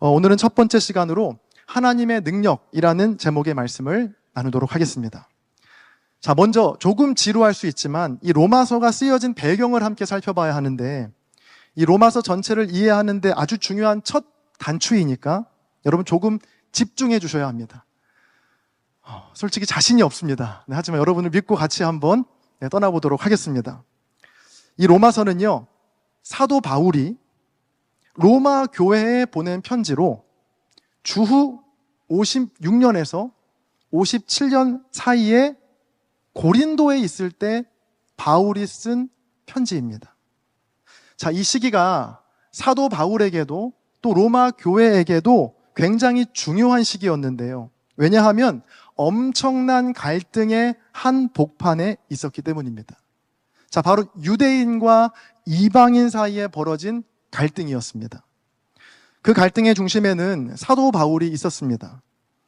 오늘은 첫 번째 시간으로 하나님의 능력이라는 제목의 말씀을 나누도록 하겠습니다. 자, 먼저 조금 지루할 수 있지만 이 로마서가 쓰여진 배경을 함께 살펴봐야 하는데, 이 로마서 전체를 이해하는데 아주 중요한 첫 단추이니까 여러분 조금 집중해 주셔야 합니다. 솔직히 자신이 없습니다. 하지만 여러분을 믿고 같이 한번 떠나보도록 하겠습니다. 이 로마서는요, 사도 바울이 로마 교회에 보낸 편지로 주후 56년에서 57년 사이에 고린도에 있을 때 바울이 쓴 편지입니다. 자, 이 시기가 사도 바울에게도 또 로마 교회에게도 굉장히 중요한 시기였는데요. 왜냐하면 엄청난 갈등의 한복판에 있었기 때문입니다. 자, 바로 유대인과 이방인 사이에 벌어진 갈등이었습니다. 그 갈등의 중심에는 사도 바울이 있었습니다.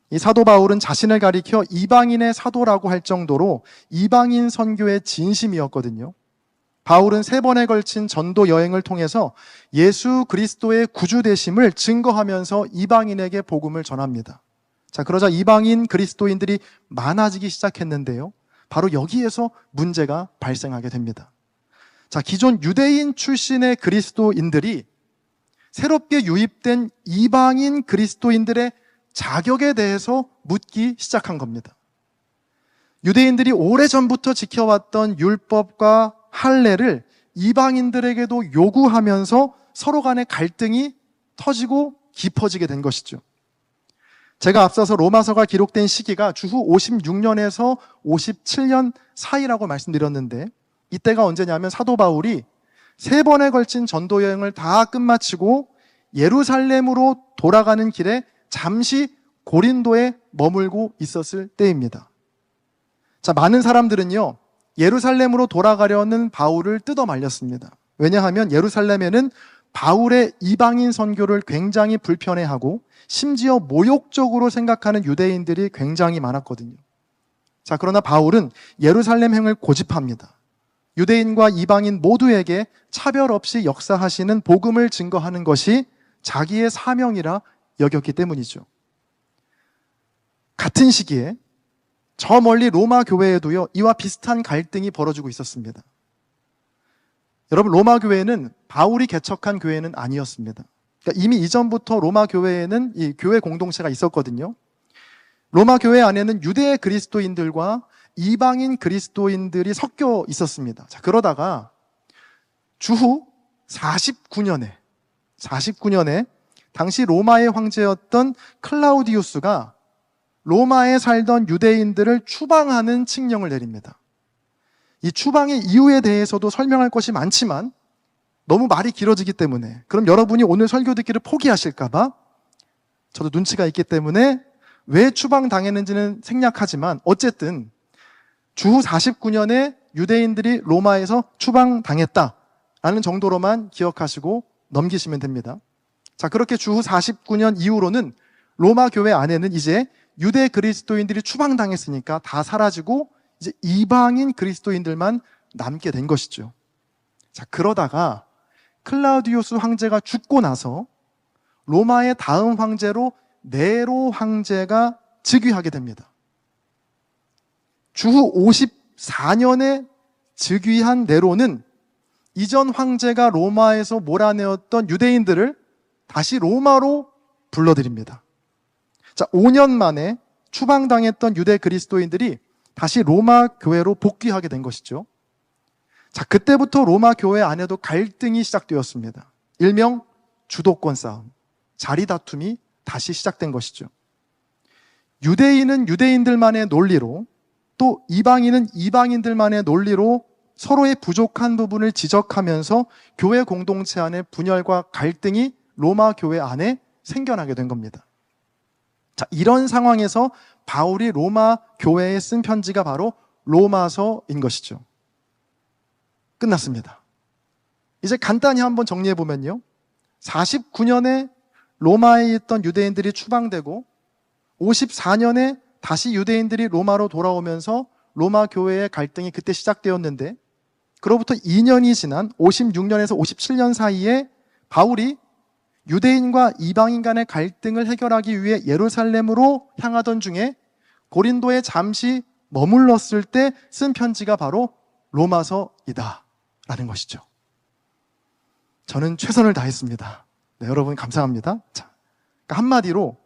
이 사도 바울은 자신을 가리켜 이방인의 사도라고 할 정도로 이방인 선교의 진심이었거든요. 바울은 3번에 걸친 전도 여행을 통해서 예수 그리스도의 구주 되심을 증거하면서 이방인에게 복음을 전합니다. 자, 그러자 이방인 그리스도인들이 많아지기 시작했는데요. 바로 여기에서 문제가 발생하게 됩니다. 자, 기존 유대인 출신의 그리스도인들이 새롭게 유입된 이방인 그리스도인들의 자격에 대해서 묻기 시작한 겁니다. 유대인들이 오래전부터 지켜왔던 율법과 할례를 이방인들에게도 요구하면서 서로 간의 갈등이 터지고 깊어지게 된 것이죠. 제가 앞서서 로마서가 기록된 시기가 주후 56년에서 57년 사이라고 말씀드렸는데, 이때가 언제냐면 사도 바울이 3번에 걸친 전도 여행을 다 끝마치고 예루살렘으로 돌아가는 길에 잠시 고린도에 머물고 있었을 때입니다. 자, 많은 사람들은요, 예루살렘으로 돌아가려는 바울을 뜯어 말렸습니다. 왜냐하면 예루살렘에는 바울의 이방인 선교를 굉장히 불편해하고 심지어 모욕적으로 생각하는 유대인들이 굉장히 많았거든요. 자, 그러나 바울은 예루살렘행을 고집합니다. 유대인과 이방인 모두에게 차별 없이 역사하시는 복음을 증거하는 것이 자기의 사명이라 여겼기 때문이죠. 같은 시기에 저 멀리 로마 교회에도요, 이와 비슷한 갈등이 벌어지고 있었습니다. 여러분, 로마 교회는 바울이 개척한 교회는 아니었습니다. 그러니까 이미 이전부터 로마 교회에는 이 교회 공동체가 있었거든요. 로마 교회 안에는 유대 그리스도인들과 이방인 그리스도인들이 섞여 있었습니다. 자, 그러다가 주후 49년에 당시 로마의 황제였던 클라우디우스가 로마에 살던 유대인들을 추방하는 칙령을 내립니다. 이 추방의 이유에 대해서도 설명할 것이 많지만 너무 말이 길어지기 때문에, 그럼 여러분이 오늘 설교 듣기를 포기하실까봐 저도 눈치가 있기 때문에 왜 추방당했는지는 생략하지만, 어쨌든 주후 49년에 유대인들이 로마에서 추방당했다라는 정도로만 기억하시고 넘기시면 됩니다. 자, 그렇게 주후 49년 이후로는 로마 교회 안에는 이제 유대 그리스도인들이 추방당했으니까 다 사라지고 이제 이방인 그리스도인들만 남게 된 것이죠. 자, 그러다가 클라우디우스 황제가 죽고 나서 로마의 다음 황제로 네로 황제가 즉위하게 됩니다. 주후 54년에 즉위한 네로는 이전 황제가 로마에서 몰아내었던 유대인들을 다시 로마로 불러들입니다. 자, 5년 만에 추방당했던 유대 그리스도인들이 다시 로마 교회로 복귀하게 된 것이죠. 자, 그때부터 로마 교회 안에도 갈등이 시작되었습니다. 일명 주도권 싸움, 자리 다툼이 다시 시작된 것이죠. 유대인은 유대인들만의 논리로, 또 이방인은 이방인들만의 논리로 서로의 부족한 부분을 지적하면서 교회 공동체 안에 분열과 갈등이 로마 교회 안에 생겨나게 된 겁니다. 자, 이런 상황에서 바울이 로마 교회에 쓴 편지가 바로 로마서인 것이죠. 끝났습니다. 이제 간단히 한번 정리해 보면요, 49년에 로마에 있던 유대인들이 추방되고 54년에 다시 유대인들이 로마로 돌아오면서 로마 교회의 갈등이 그때 시작되었는데, 그로부터 2년이 지난 56년에서 57년 사이에 바울이 유대인과 이방인 간의 갈등을 해결하기 위해 예루살렘으로 향하던 중에 고린도에 잠시 머물렀을 때 쓴 편지가 바로 로마서이다 라는 것이죠. 저는 최선을 다했습니다. 네, 여러분 감사합니다. 자, 그러니까 한마디로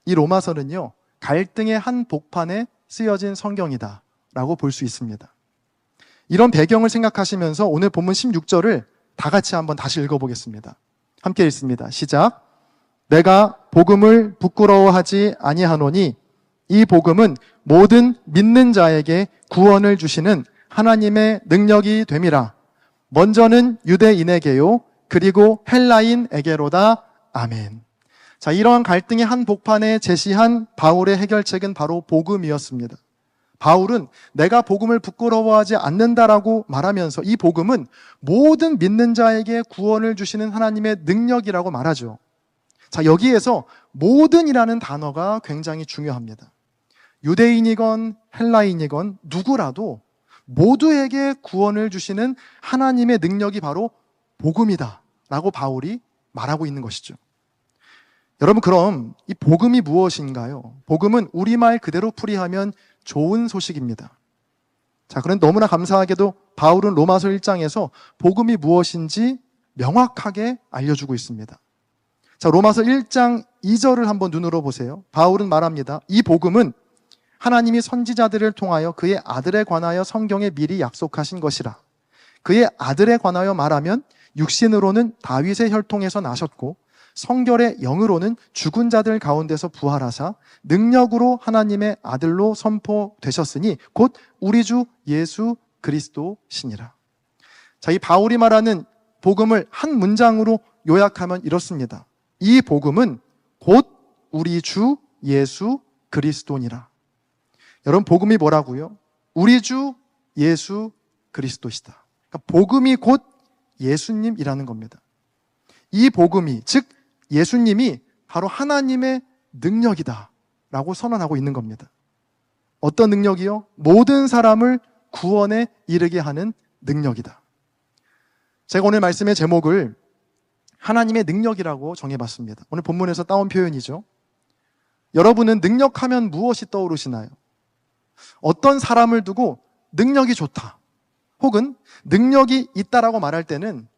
이 로마서는요, 갈등의 한복판에 쓰여진 성경이다 라고 볼 수 있습니다. 이런 배경을 생각하시면서 오늘 본문 16절을 다 같이 한번 다시 읽어보겠습니다. 함께 읽습니다. 시작. 내가 복음을 부끄러워하지 아니하노니 이 복음은 모든 믿는 자에게 구원을 주시는 하나님의 능력이 됨이라. 먼저는 유대인에게요, 그리고 헬라인에게로다. 아멘. 자, 이러한 갈등의 한복판에 제시한 바울의 해결책은 바로 복음이었습니다. 바울은 내가 복음을 부끄러워하지 않는다라고 말하면서 이 복음은 모든 믿는 자에게 구원을 주시는 하나님의 능력이라고 말하죠. 자, 여기에서 모든이라는 단어가 굉장히 중요합니다. 유대인이건 헬라인이건 누구라도 모두에게 구원을 주시는 하나님의 능력이 바로 복음이다 라고 바울이 말하고 있는 것이죠. 여러분, 그럼 이 복음이 무엇인가요? 복음은 우리말 그대로 풀이하면 좋은 소식입니다. 자, 그런데 너무나 감사하게도 바울은 로마서 1장에서 복음이 무엇인지 명확하게 알려주고 있습니다. 자, 로마서 1장 2절을 한번 눈으로 보세요. 바울은 말합니다. 이 복음은 하나님이 선지자들을 통하여 그의 아들에 관하여 성경에 미리 약속하신 것이라. 그의 아들에 관하여 말하면 육신으로는 다윗의 혈통에서 나셨고 성결의 영으로는 죽은 자들 가운데서 부활하사 능력으로 하나님의 아들로 선포되셨으니 곧 우리 주 예수 그리스도시니라. 자, 이 바울이 말하는 복음을 한 문장으로 요약하면 이렇습니다. 이 복음은 곧 우리 주 예수 그리스도니라. 여러분, 복음이 뭐라고요? 우리 주 예수 그리스도시다. 그러니까 복음이 곧 예수님이라는 겁니다. 이 복음이, 즉 예수님이 바로 하나님의 능력이다 라고 선언하고 있는 겁니다. 어떤 능력이요? 모든 사람을 구원에 이르게 하는 능력이다. 제가 오늘 말씀의 제목을 하나님의 능력이라고 정해봤습니다. 오늘 본문에서 따온 표현이죠. 여러분은 능력하면 무엇이 떠오르시나요? 어떤 사람을 두고 능력이 좋다, 혹은 능력이 있다라고 말할 때는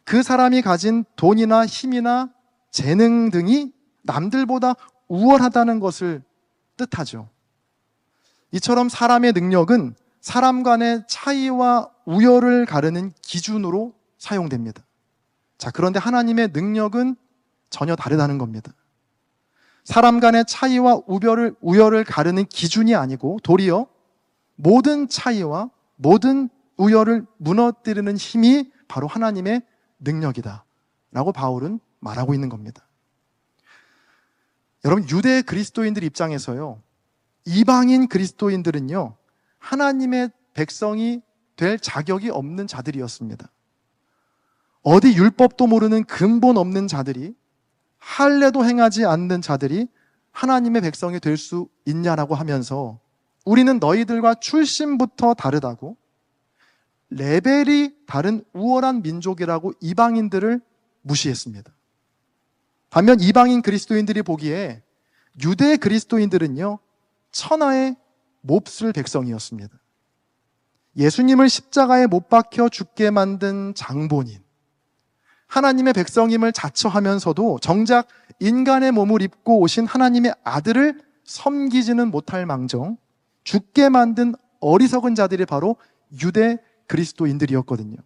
그 사람이 가진 돈이나 힘이나 재능 등이 남들보다 우월하다는 것을 뜻하죠. 이처럼 사람의 능력은 사람 간의 차이와 우열을 가르는 기준으로 사용됩니다. 자, 그런데 하나님의 능력은 전혀 다르다는 겁니다. 사람 간의 차이와 우열을 가르는 기준이 아니고 도리어 모든 차이와 모든 우열을 무너뜨리는 힘이 바로 하나님의 능력이다 라고 바울은 말하고 있는 겁니다. 여러분, 유대 그리스도인들 입장에서요, 이방인 그리스도인들은요, 하나님의 백성이 될 자격이 없는 자들이었습니다. 어디 율법도 모르는 근본 없는 자들이, 할례도 행하지 않는 자들이 하나님의 백성이 될 수 있냐라고 하면서 우리는 너희들과 출신부터 다르다고, 레벨이 다른 우월한 민족이라고 이방인들을 무시했습니다. 반면 이방인 그리스도인들이 보기에 유대 그리스도인들은요, 천하의 몹쓸 백성이었습니다. 예수님을 십자가에 못 박혀 죽게 만든 장본인, 하나님의 백성임을 자처하면서도 정작 인간의 몸을 입고 오신 하나님의 아들을 섬기지는 못할 망정 죽게 만든 어리석은 자들이 바로 유대 그리스도인들이었거든요.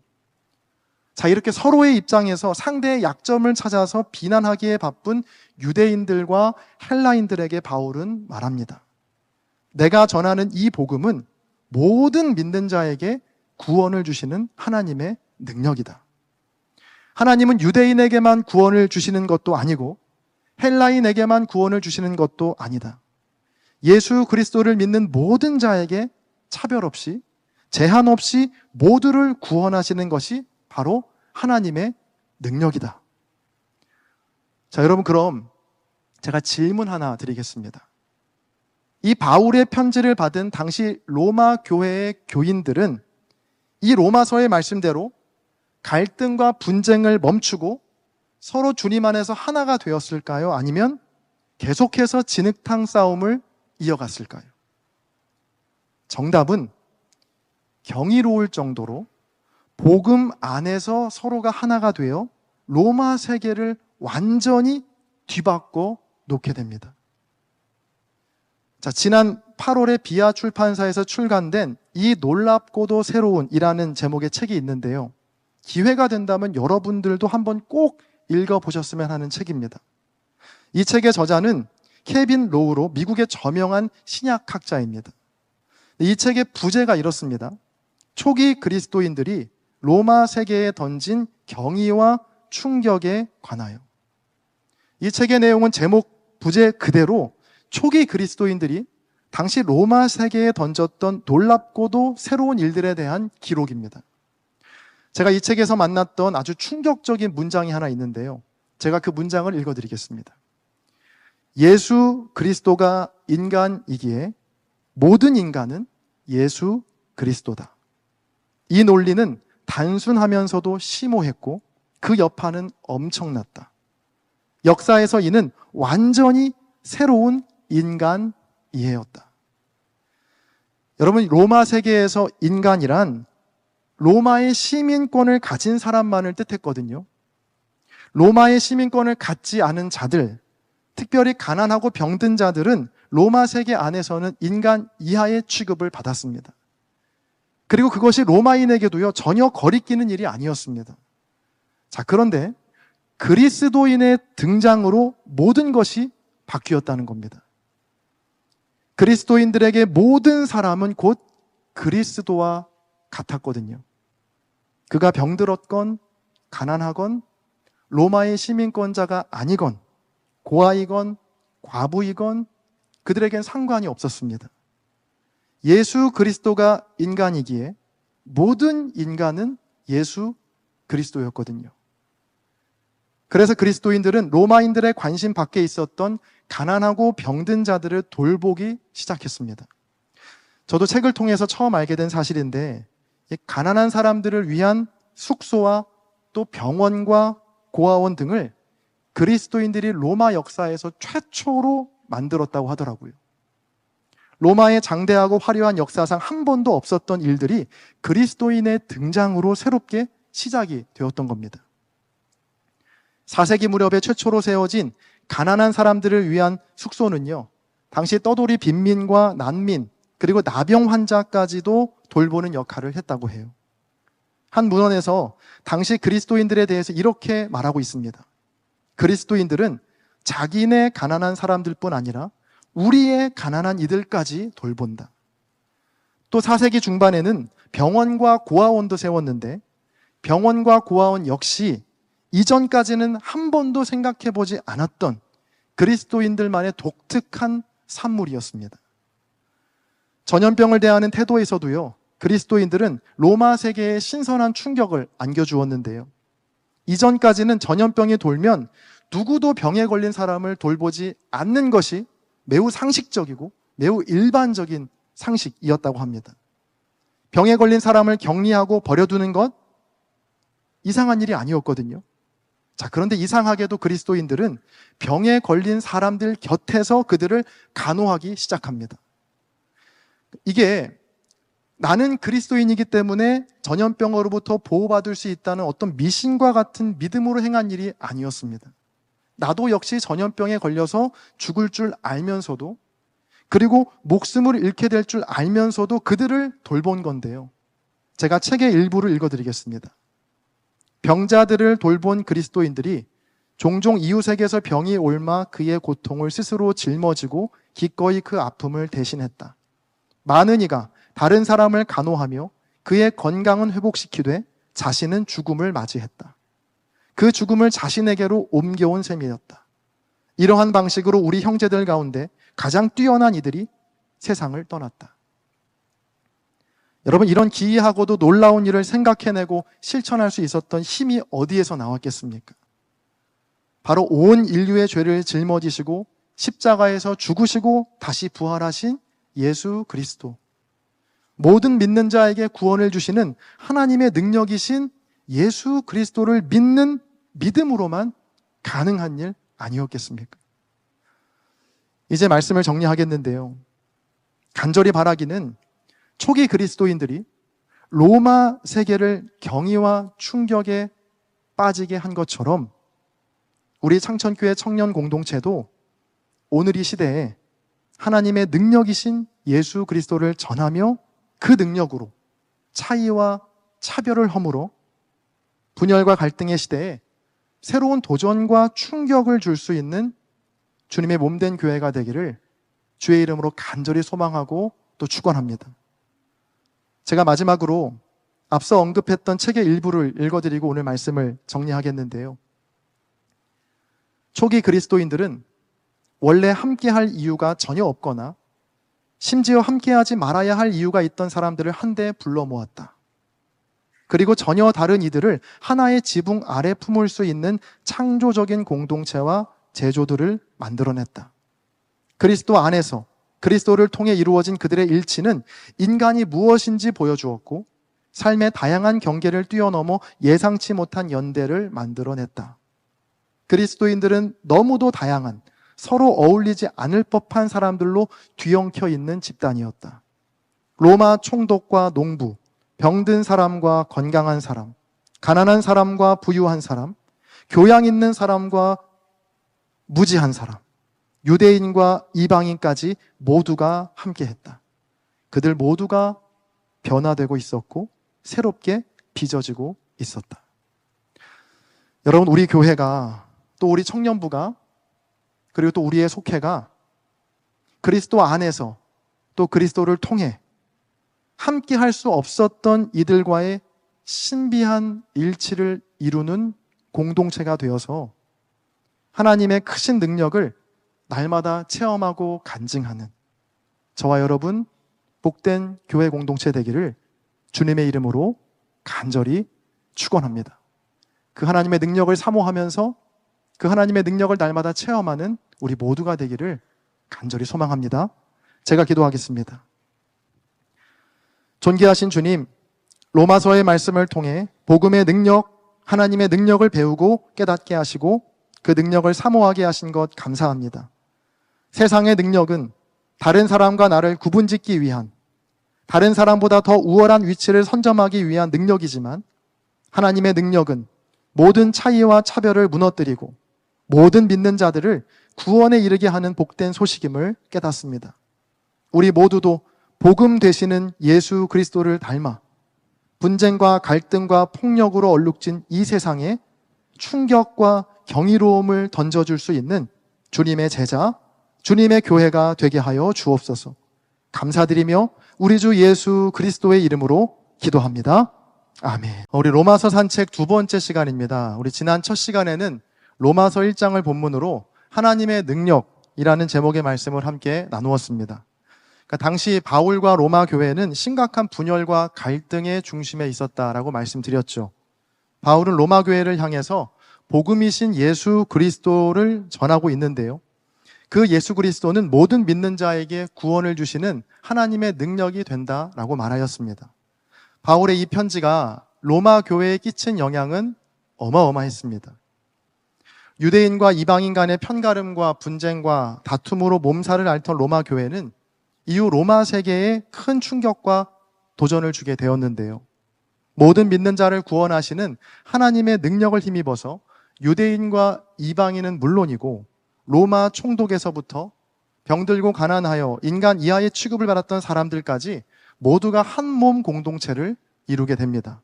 자, 이렇게 서로의 입장에서 상대의 약점을 찾아서 비난하기에 바쁜 유대인들과 헬라인들에게 바울은 말합니다. 내가 전하는 이 복음은 모든 믿는 자에게 구원을 주시는 하나님의 능력이다. 하나님은 유대인에게만 구원을 주시는 것도 아니고 헬라인에게만 구원을 주시는 것도 아니다. 예수 그리스도를 믿는 모든 자에게 차별 없이, 제한 없이 모두를 구원하시는 것이 바로 하나님의 능력이다. 자, 여러분, 그럼 제가 질문 하나 드리겠습니다. 이 바울의 편지를 받은 당시 로마 교회의 교인들은 이 로마서의 말씀대로 갈등과 분쟁을 멈추고 서로 주님 안에서 하나가 되었을까요? 아니면 계속해서 진흙탕 싸움을 이어갔을까요? 정답은 경이로울 정도로 복음 안에서 서로가 하나가 되어 로마 세계를 완전히 뒤바꿔 놓게 됩니다. 자, 지난 8월에 비아 출판사에서 출간된 이 놀랍고도 새로운이라는 제목의 책이 있는데요. 기회가 된다면 여러분들도 한번 꼭 읽어보셨으면 하는 책입니다. 이 책의 저자는 케빈 로우로 미국의 저명한 신약학자입니다. 이 책의 부제가 이렇습니다. 초기 그리스도인들이 로마 세계에 던진 경이와 충격에 관하여. 이 책의 내용은 제목 부제 그대로 초기 그리스도인들이 당시 로마 세계에 던졌던 놀랍고도 새로운 일들에 대한 기록입니다. 제가 이 책에서 만났던 아주 충격적인 문장이 하나 있는데요. 제가 그 문장을 읽어드리겠습니다. 예수 그리스도가 인간이기에 모든 인간은 예수 그리스도다. 이 논리는 단순하면서도 심오했고 그 여파는 엄청났다. 역사에서 이는 완전히 새로운 인간이해였다. 여러분, 로마 세계에서 인간이란 로마의 시민권을 가진 사람만을 뜻했거든요. 로마의 시민권을 갖지 않은 자들, 특별히 가난하고 병든 자들은 로마 세계 안에서는 인간 이하의 취급을 받았습니다. 그리고 그것이 로마인에게도요, 전혀 거리끼는 일이 아니었습니다. 자, 그런데 그리스도인의 등장으로 모든 것이 바뀌었다는 겁니다. 그리스도인들에게 모든 사람은 곧 그리스도와 같았거든요. 그가 병들었건 가난하건 로마의 시민권자가 아니건 고아이건 과부이건 그들에겐 상관이 없었습니다. 예수 그리스도가 인간이기에 모든 인간은 예수 그리스도였거든요. 그래서 그리스도인들은 로마인들의 관심 밖에 있었던 가난하고 병든 자들을 돌보기 시작했습니다. 저도 책을 통해서 처음 알게 된 사실인데, 가난한 사람들을 위한 숙소와 또 병원과 고아원 등을 그리스도인들이 로마 역사에서 최초로 만들었다고 하더라고요. 로마의 장대하고 화려한 역사상 한 번도 없었던 일들이 그리스도인의 등장으로 새롭게 시작이 되었던 겁니다. 4세기 무렵에 최초로 세워진 가난한 사람들을 위한 숙소는요, 당시 떠돌이 빈민과 난민, 그리고 나병 환자까지도 돌보는 역할을 했다고 해요. 한 문헌에서 당시 그리스도인들에 대해서 이렇게 말하고 있습니다. 그리스도인들은 자기네 가난한 사람들뿐 아니라 우리의 가난한 이들까지 돌본다. 또 4세기 중반에는 병원과 고아원도 세웠는데, 병원과 고아원 역시 이전까지는 한 번도 생각해 보지 않았던 그리스도인들만의 독특한 산물이었습니다. 전염병을 대하는 태도에서도요, 그리스도인들은 로마 세계에 신선한 충격을 안겨주었는데요. 이전까지는 전염병이 돌면 누구도 병에 걸린 사람을 돌보지 않는 것이 매우 상식적이고 매우 일반적인 상식이었다고 합니다. 병에 걸린 사람을 격리하고 버려두는 것, 이상한 일이 아니었거든요. 자, 그런데 이상하게도 그리스도인들은 병에 걸린 사람들 곁에서 그들을 간호하기 시작합니다. 이게 나는 그리스도인이기 때문에 전염병으로부터 보호받을 수 있다는 어떤 미신과 같은 믿음으로 행한 일이 아니었습니다. 나도 역시 전염병에 걸려서 죽을 줄 알면서도, 그리고 목숨을 잃게 될 줄 알면서도 그들을 돌본 건데요. 제가 책의 일부를 읽어드리겠습니다. 병자들을 돌본 그리스도인들이 종종 이웃에게서 병이 옮아 그의 고통을 스스로 짊어지고 기꺼이 그 아픔을 대신했다. 많은 이가 다른 사람을 간호하며 그의 건강은 회복시키되 자신은 죽음을 맞이했다. 그 죽음을 자신에게로 옮겨온 셈이었다. 이러한 방식으로 우리 형제들 가운데 가장 뛰어난 이들이 세상을 떠났다. 여러분, 이런 기이하고도 놀라운 일을 생각해내고 실천할 수 있었던 힘이 어디에서 나왔겠습니까? 바로 온 인류의 죄를 짊어지시고 십자가에서 죽으시고 다시 부활하신 예수 그리스도, 모든 믿는 자에게 구원을 주시는 하나님의 능력이신 예수 그리스도를 믿는 믿음으로만 가능한 일 아니었겠습니까? 이제 말씀을 정리하겠는데요. 간절히 바라기는 초기 그리스도인들이 로마 세계를 경이와 충격에 빠지게 한 것처럼 우리 창천교회 청년 공동체도 오늘 이 시대에 하나님의 능력이신 예수 그리스도를 전하며 그 능력으로 차이와 차별을 허물어 분열과 갈등의 시대에 새로운 도전과 충격을 줄 수 있는 주님의 몸된 교회가 되기를 주의 이름으로 간절히 소망하고 또 축원합니다. 제가 마지막으로 앞서 언급했던 책의 일부를 읽어드리고 오늘 말씀을 정리하겠는데요. 초기 그리스도인들은 원래 함께할 이유가 전혀 없거나 심지어 함께하지 말아야 할 이유가 있던 사람들을 한데 불러 모았다. 그리고 전혀 다른 이들을 하나의 지붕 아래 품을 수 있는 창조적인 공동체와 제조들을 만들어냈다. 그리스도 안에서 그리스도를 통해 이루어진 그들의 일치는 인간이 무엇인지 보여주었고 삶의 다양한 경계를 뛰어넘어 예상치 못한 연대를 만들어냈다. 그리스도인들은 너무도 다양한 서로 어울리지 않을 법한 사람들로 뒤엉켜 있는 집단이었다. 로마 총독과 농부, 병든 사람과 건강한 사람, 가난한 사람과 부유한 사람, 교양 있는 사람과 무지한 사람, 유대인과 이방인까지 모두가 함께했다. 그들 모두가 변화되고 있었고 새롭게 빚어지고 있었다. 여러분, 우리 교회가 또 우리 청년부가 그리고 또 우리의 속회가 그리스도 안에서 또 그리스도를 통해 함께 할 수 없었던 이들과의 신비한 일치를 이루는 공동체가 되어서 하나님의 크신 능력을 날마다 체험하고 간증하는 저와 여러분 복된 교회 공동체 되기를 주님의 이름으로 간절히 축원합니다. 그 하나님의 능력을 사모하면서 그 하나님의 능력을 날마다 체험하는 우리 모두가 되기를 간절히 소망합니다. 제가 기도하겠습니다. 존귀하신 주님, 로마서의 말씀을 통해 복음의 능력, 하나님의 능력을 배우고 깨닫게 하시고 그 능력을 사모하게 하신 것 감사합니다. 세상의 능력은 다른 사람과 나를 구분짓기 위한, 다른 사람보다 더 우월한 위치를 선점하기 위한 능력이지만 하나님의 능력은 모든 차이와 차별을 무너뜨리고 모든 믿는 자들을 구원에 이르게 하는 복된 소식임을 깨닫습니다. 우리 모두도 복음 되시는 예수 그리스도를 닮아 분쟁과 갈등과 폭력으로 얼룩진 이 세상에 충격과 경이로움을 던져줄 수 있는 주님의 제자, 주님의 교회가 되게 하여 주옵소서. 감사드리며 우리 주 예수 그리스도의 이름으로 기도합니다. 아멘. 우리 로마서 산책 두 번째 시간입니다. 우리 지난 첫 시간에는 로마서 1장을 본문으로 하나님의 능력이라는 제목의 말씀을 함께 나누었습니다. 그러니까 당시 바울과 로마 교회는 심각한 분열과 갈등의 중심에 있었다라고 말씀드렸죠. 바울은 로마 교회를 향해서 복음이신 예수 그리스도를 전하고 있는데요. 그 예수 그리스도는 모든 믿는 자에게 구원을 주시는 하나님의 능력이 된다라고 말하였습니다. 바울의 이 편지가 로마 교회에 끼친 영향은 어마어마했습니다. 유대인과 이방인 간의 편가름과 분쟁과 다툼으로 몸살을 앓던 로마 교회는 이후 로마 세계에 큰 충격과 도전을 주게 되었는데요. 모든 믿는 자를 구원하시는 하나님의 능력을 힘입어서 유대인과 이방인은 물론이고 로마 총독에서부터 병들고 가난하여 인간 이하의 취급을 받았던 사람들까지 모두가 한 몸 공동체를 이루게 됩니다.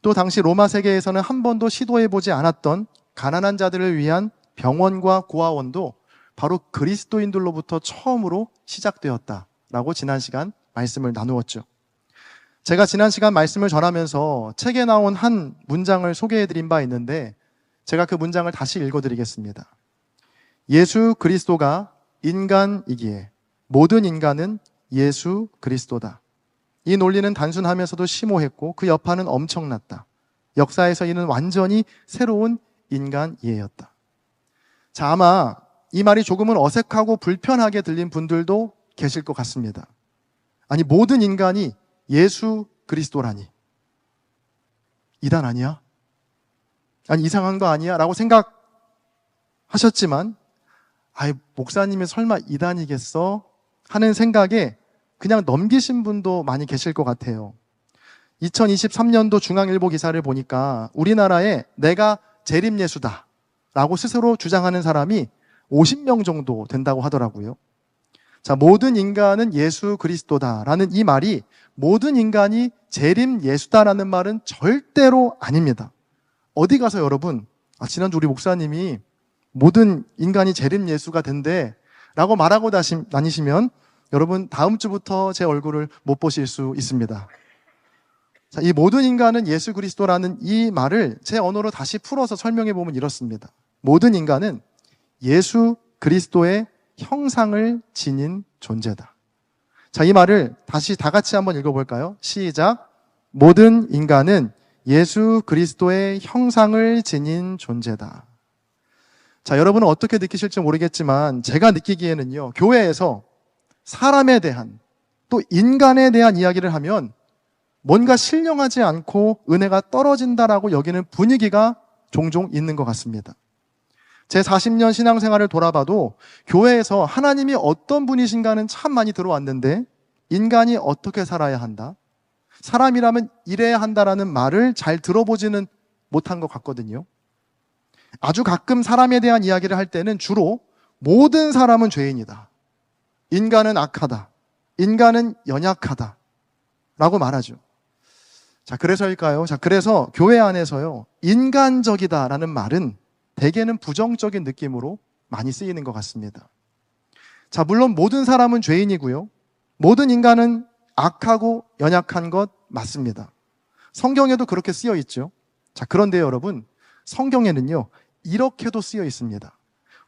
또 당시 로마 세계에서는 한 번도 시도해보지 않았던 가난한 자들을 위한 병원과 고아원도 바로 그리스도인들로부터 처음으로 시작되었다라고 지난 시간 말씀을 나누었죠. 제가 지난 시간 말씀을 전하면서 책에 나온 한 문장을 소개해드린 바 있는데 제가 그 문장을 다시 읽어드리겠습니다. 예수 그리스도가 인간이기에 모든 인간은 예수 그리스도다. 이 논리는 단순하면서도 심오했고 그 여파는 엄청났다. 역사에서 이는 완전히 새로운 인간 이해였다. 자, 아마 이 말이 조금은 어색하고 불편하게 들린 분들도 계실 것 같습니다. 아니, 모든 인간이 예수 그리스도라니. 이단 아니야? 아니, 이상한 거 아니야? 라고 생각하실 하셨지만 목사님이 설마 이단이겠어? 하는 생각에 그냥 넘기신 분도 많이 계실 것 같아요. 2023년도 중앙일보 기사를 보니까 우리나라에 내가 재림예수다 라고 스스로 주장하는 사람이 50명 정도 된다고 하더라고요. 자, 모든 인간은 예수 그리스도다라는 이 말이 모든 인간이 재림예수다라는 말은 절대로 아닙니다. 어디 가서 여러분, 지난주 우리 목사님이 모든 인간이 재림예수가 된대 라고 말하고 다니시면 여러분 다음 주부터 제 얼굴을 못 보실 수 있습니다. 자, 이 모든 인간은 예수 그리스도라는 이 말을 제 언어로 다시 풀어서 설명해 보면 이렇습니다. 모든 인간은 예수 그리스도의 형상을 지닌 존재다. 자, 이 말을 다시 다 같이 한번 읽어볼까요? 시작. 모든 인간은 예수 그리스도의 형상을 지닌 존재다. 자, 여러분은 어떻게 느끼실지 모르겠지만 제가 느끼기에는요, 교회에서 사람에 대한 또 인간에 대한 이야기를 하면 뭔가 신령하지 않고 은혜가 떨어진다라고 여기는 분위기가 종종 있는 것 같습니다. 제 40년 신앙생활을 돌아봐도 교회에서 하나님이 어떤 분이신가는 참 많이 들어왔는데 인간이 어떻게 살아야 한다, 사람이라면 이래야 한다라는 말을 잘 들어보지는 못한 것 같거든요. 아주 가끔 사람에 대한 이야기를 할 때는 주로 모든 사람은 죄인이다, 인간은 악하다, 인간은 연약하다 라고 말하죠. 자, 그래서일까요? 자, 그래서 교회 안에서요, 인간적이다라는 말은 대개는 부정적인 느낌으로 많이 쓰이는 것 같습니다. 자, 물론 모든 사람은 죄인이고요, 모든 인간은 악하고 연약한 것 맞습니다. 성경에도 그렇게 쓰여 있죠. 자, 그런데 여러분, 성경에는요, 이렇게도 쓰여 있습니다.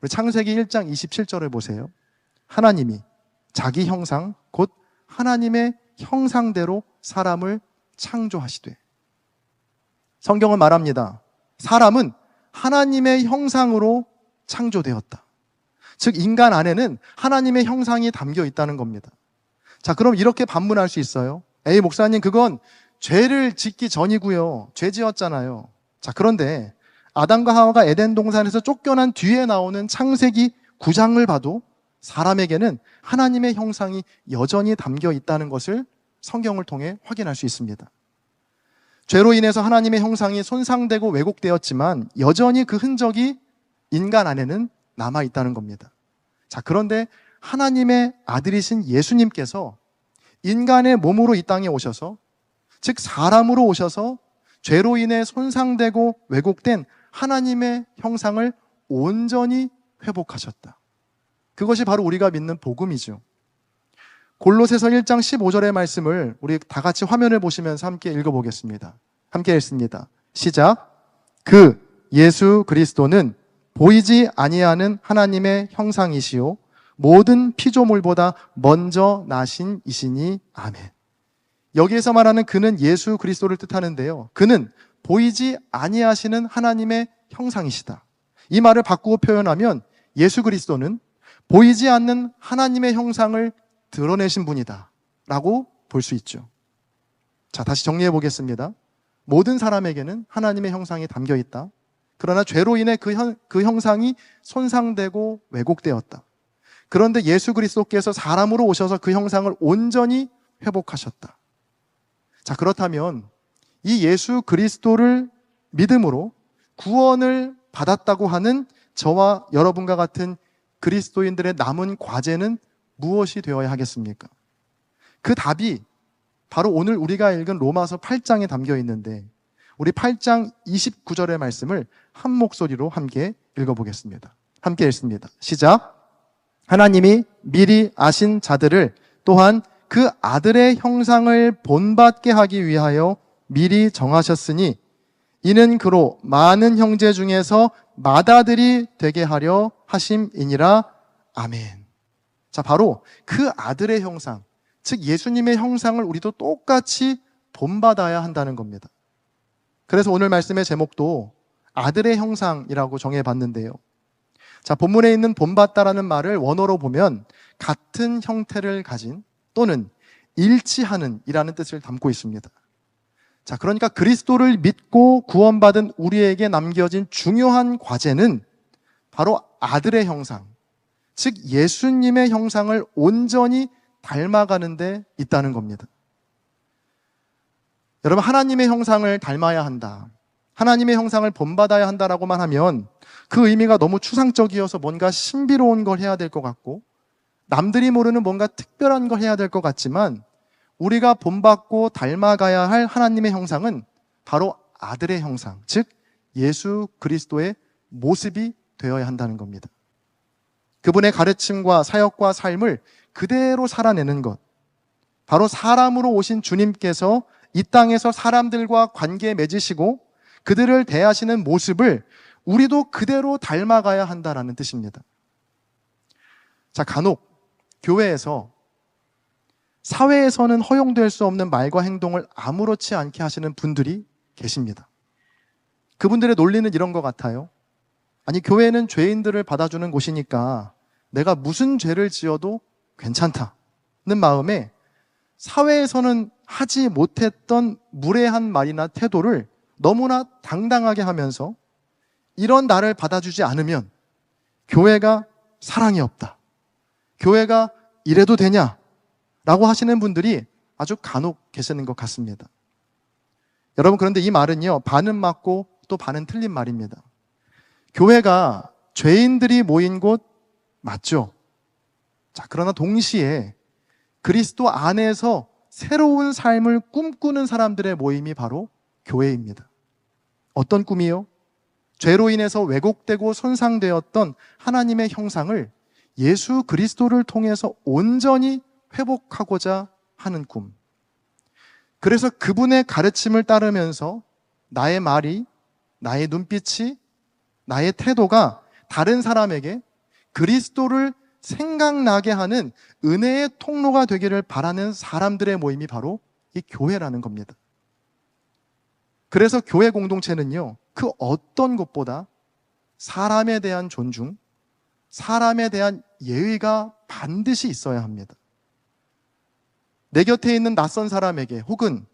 우리 창세기 1장 27절을 보세요. 하나님이 자기 형상, 곧 하나님의 형상대로 사람을 창조하시되. 성경은 말합니다. 사람은 하나님의 형상으로 창조되었다. 즉 인간 안에는 하나님의 형상이 담겨 있다는 겁니다. 자, 그럼 이렇게 반문할 수 있어요. 에이, 목사님, 그건 죄를 짓기 전이고요, 죄 지었잖아요. 자, 그런데 아담과 하와가 에덴 동산에서 쫓겨난 뒤에 나오는 창세기 9장을 봐도 사람에게는 하나님의 형상이 여전히 담겨 있다는 것을 성경을 통해 확인할 수 있습니다. 죄로 인해서 하나님의 형상이 손상되고 왜곡되었지만 여전히 그 흔적이 인간 안에는 남아 있다는 겁니다. 자, 그런데 하나님의 아들이신 예수님께서 인간의 몸으로 이 땅에 오셔서, 즉 사람으로 오셔서 죄로 인해 손상되고 왜곡된 하나님의 형상을 온전히 회복하셨다. 그것이 바로 우리가 믿는 복음이죠. 골로새서 1장 15절의 말씀을 우리 다 같이 화면을 보시면서 함께 읽어보겠습니다. 함께 읽습니다. 시작. 그 예수 그리스도는 보이지 아니하는 하나님의 형상이시요 모든 피조물보다 먼저 나신 이시니 아멘. 여기에서 말하는 그는 예수 그리스도를 뜻하는데요, 그는 보이지 아니하시는 하나님의 형상이시다. 이 말을 바꾸어 표현하면 예수 그리스도는 보이지 않는 하나님의 형상을 드러내신 분이다 라고 볼 수 있죠. 자, 다시 정리해 보겠습니다. 모든 사람에게는 하나님의 형상이 담겨 있다. 그러나 죄로 인해 그 형상이 손상되고 왜곡되었다. 그런데 예수 그리스도께서 사람으로 오셔서 그 형상을 온전히 회복하셨다. 자, 그렇다면 이 예수 그리스도를 믿음으로 구원을 받았다고 하는 저와 여러분과 같은 그리스도인들의 남은 과제는 무엇이 되어야 하겠습니까? 그 답이 바로 오늘 우리가 읽은 로마서 8장에 담겨 있는데, 우리 8장 29절의 말씀을 한 목소리로 함께 읽어보겠습니다. 함께 읽습니다. 시작. 하나님이 미리 아신 자들을 또한 그 아들의 형상을 본받게 하기 위하여 미리 정하셨으니 이는 그로 많은 형제 중에서 맏아들이 되게 하려 하심이니라. 아멘. 자, 바로 그 아들의 형상, 즉 예수님의 형상을 우리도 똑같이 본받아야 한다는 겁니다. 그래서 오늘 말씀의 제목도 아들의 형상이라고 정해봤는데요. 자, 본문에 있는 본받다라는 말을 원어로 보면 같은 형태를 가진 또는 일치하는 이라는 뜻을 담고 있습니다. 자, 그러니까 그리스도를 믿고 구원받은 우리에게 남겨진 중요한 과제는 바로 아들의 형상, 즉 예수님의 형상을 온전히 닮아가는 데 있다는 겁니다. 여러분, 하나님의 형상을 닮아야 한다, 하나님의 형상을 본받아야 한다라고만 하면 그 의미가 너무 추상적이어서 뭔가 신비로운 걸 해야 될 것 같고 남들이 모르는 뭔가 특별한 걸 해야 될 것 같지만, 우리가 본받고 닮아가야 할 하나님의 형상은 바로 아들의 형상, 즉 예수 그리스도의 모습이 되어야 한다는 겁니다. 그분의 가르침과 사역과 삶을 그대로 살아내는 것, 바로 사람으로 오신 주님께서 이 땅에서 사람들과 관계 맺으시고 그들을 대하시는 모습을 우리도 그대로 닮아가야 한다는 뜻입니다. 자, 간혹 교회에서 사회에서는 허용될 수 없는 말과 행동을 아무렇지 않게 하시는 분들이 계십니다. 그분들의 논리는 이런 것 같아요. 아니, 교회는 죄인들을 받아주는 곳이니까 내가 무슨 죄를 지어도 괜찮다는 마음에 사회에서는 하지 못했던 무례한 말이나 태도를 너무나 당당하게 하면서 이런 나를 받아주지 않으면 교회가 사랑이 없다, 교회가 이래도 되냐? 라고 하시는 분들이 아주 간혹 계시는 것 같습니다. 여러분, 그런데 이 말은요, 반은 맞고 또 반은 틀린 말입니다. 교회가 죄인들이 모인 곳 맞죠? 자, 그러나 동시에 그리스도 안에서 새로운 삶을 꿈꾸는 사람들의 모임이 바로 교회입니다. 어떤 꿈이요? 죄로 인해서 왜곡되고 손상되었던 하나님의 형상을 예수 그리스도를 통해서 온전히 회복하고자 하는 꿈. 그래서 그분의 가르침을 따르면서 나의 말이, 나의 눈빛이, 나의 태도가 다른 사람에게 그리스도를 생각나게 하는 은혜의 통로가 되기를 바라는 사람들의 모임이 바로 이 교회라는 겁니다. 그래서 교회 공동체는요, 그 어떤 것보다 사람에 대한 존중, 사람에 대한 예의가 반드시 있어야 합니다. 내 곁에 있는 낯선 사람에게, 혹은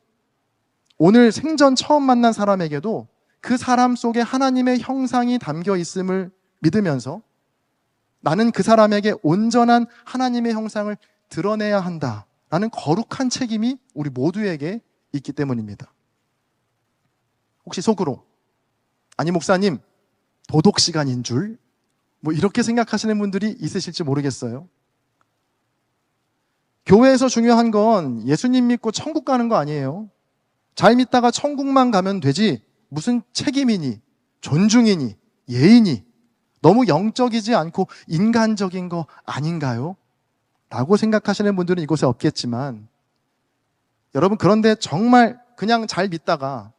오늘 생전 처음 만난 사람에게도 그 사람 속에 하나님의 형상이 담겨 있음을 믿으면서 나는 그 사람에게 온전한 하나님의 형상을 드러내야 한다라는 거룩한 책임이 우리 모두에게 있기 때문입니다. 혹시 속으로, 아니 목사님, 도덕 시간인 줄 이렇게 생각하시는 분들이 있으실지 모르겠어요. 교회에서 중요한 건 예수님 믿고 천국 가는 거 아니에요. 잘 믿다가 천국만 가면 되지 무슨 책임이니, 존중이니, 예의니, 너무 영적이지 않고 인간적인 거 아닌가요? 라고 생각하시는 분들은 이곳에 없겠지만, 여러분, 그런데 정말 그냥 잘 믿다가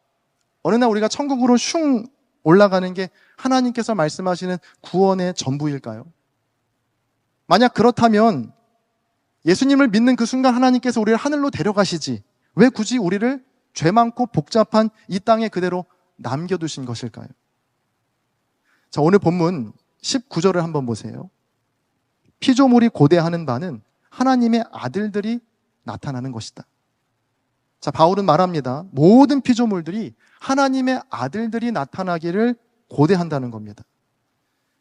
어느 날 우리가 천국으로 슝 올라가는 게 하나님께서 말씀하시는 구원의 전부일까요? 만약 그렇다면 예수님을 믿는 그 순간 하나님께서 우리를 하늘로 데려가시지 왜 굳이 우리를 죄 많고 복잡한 이 땅에 그대로 남겨두신 것일까요? 자, 오늘 본문 19절을 한번 보세요. 피조물이 고대하는 바는 하나님의 아들들이 나타나는 것이다. 자, 바울은 말합니다. 모든 피조물들이 하나님의 아들들이 나타나기를 고대한다는 겁니다.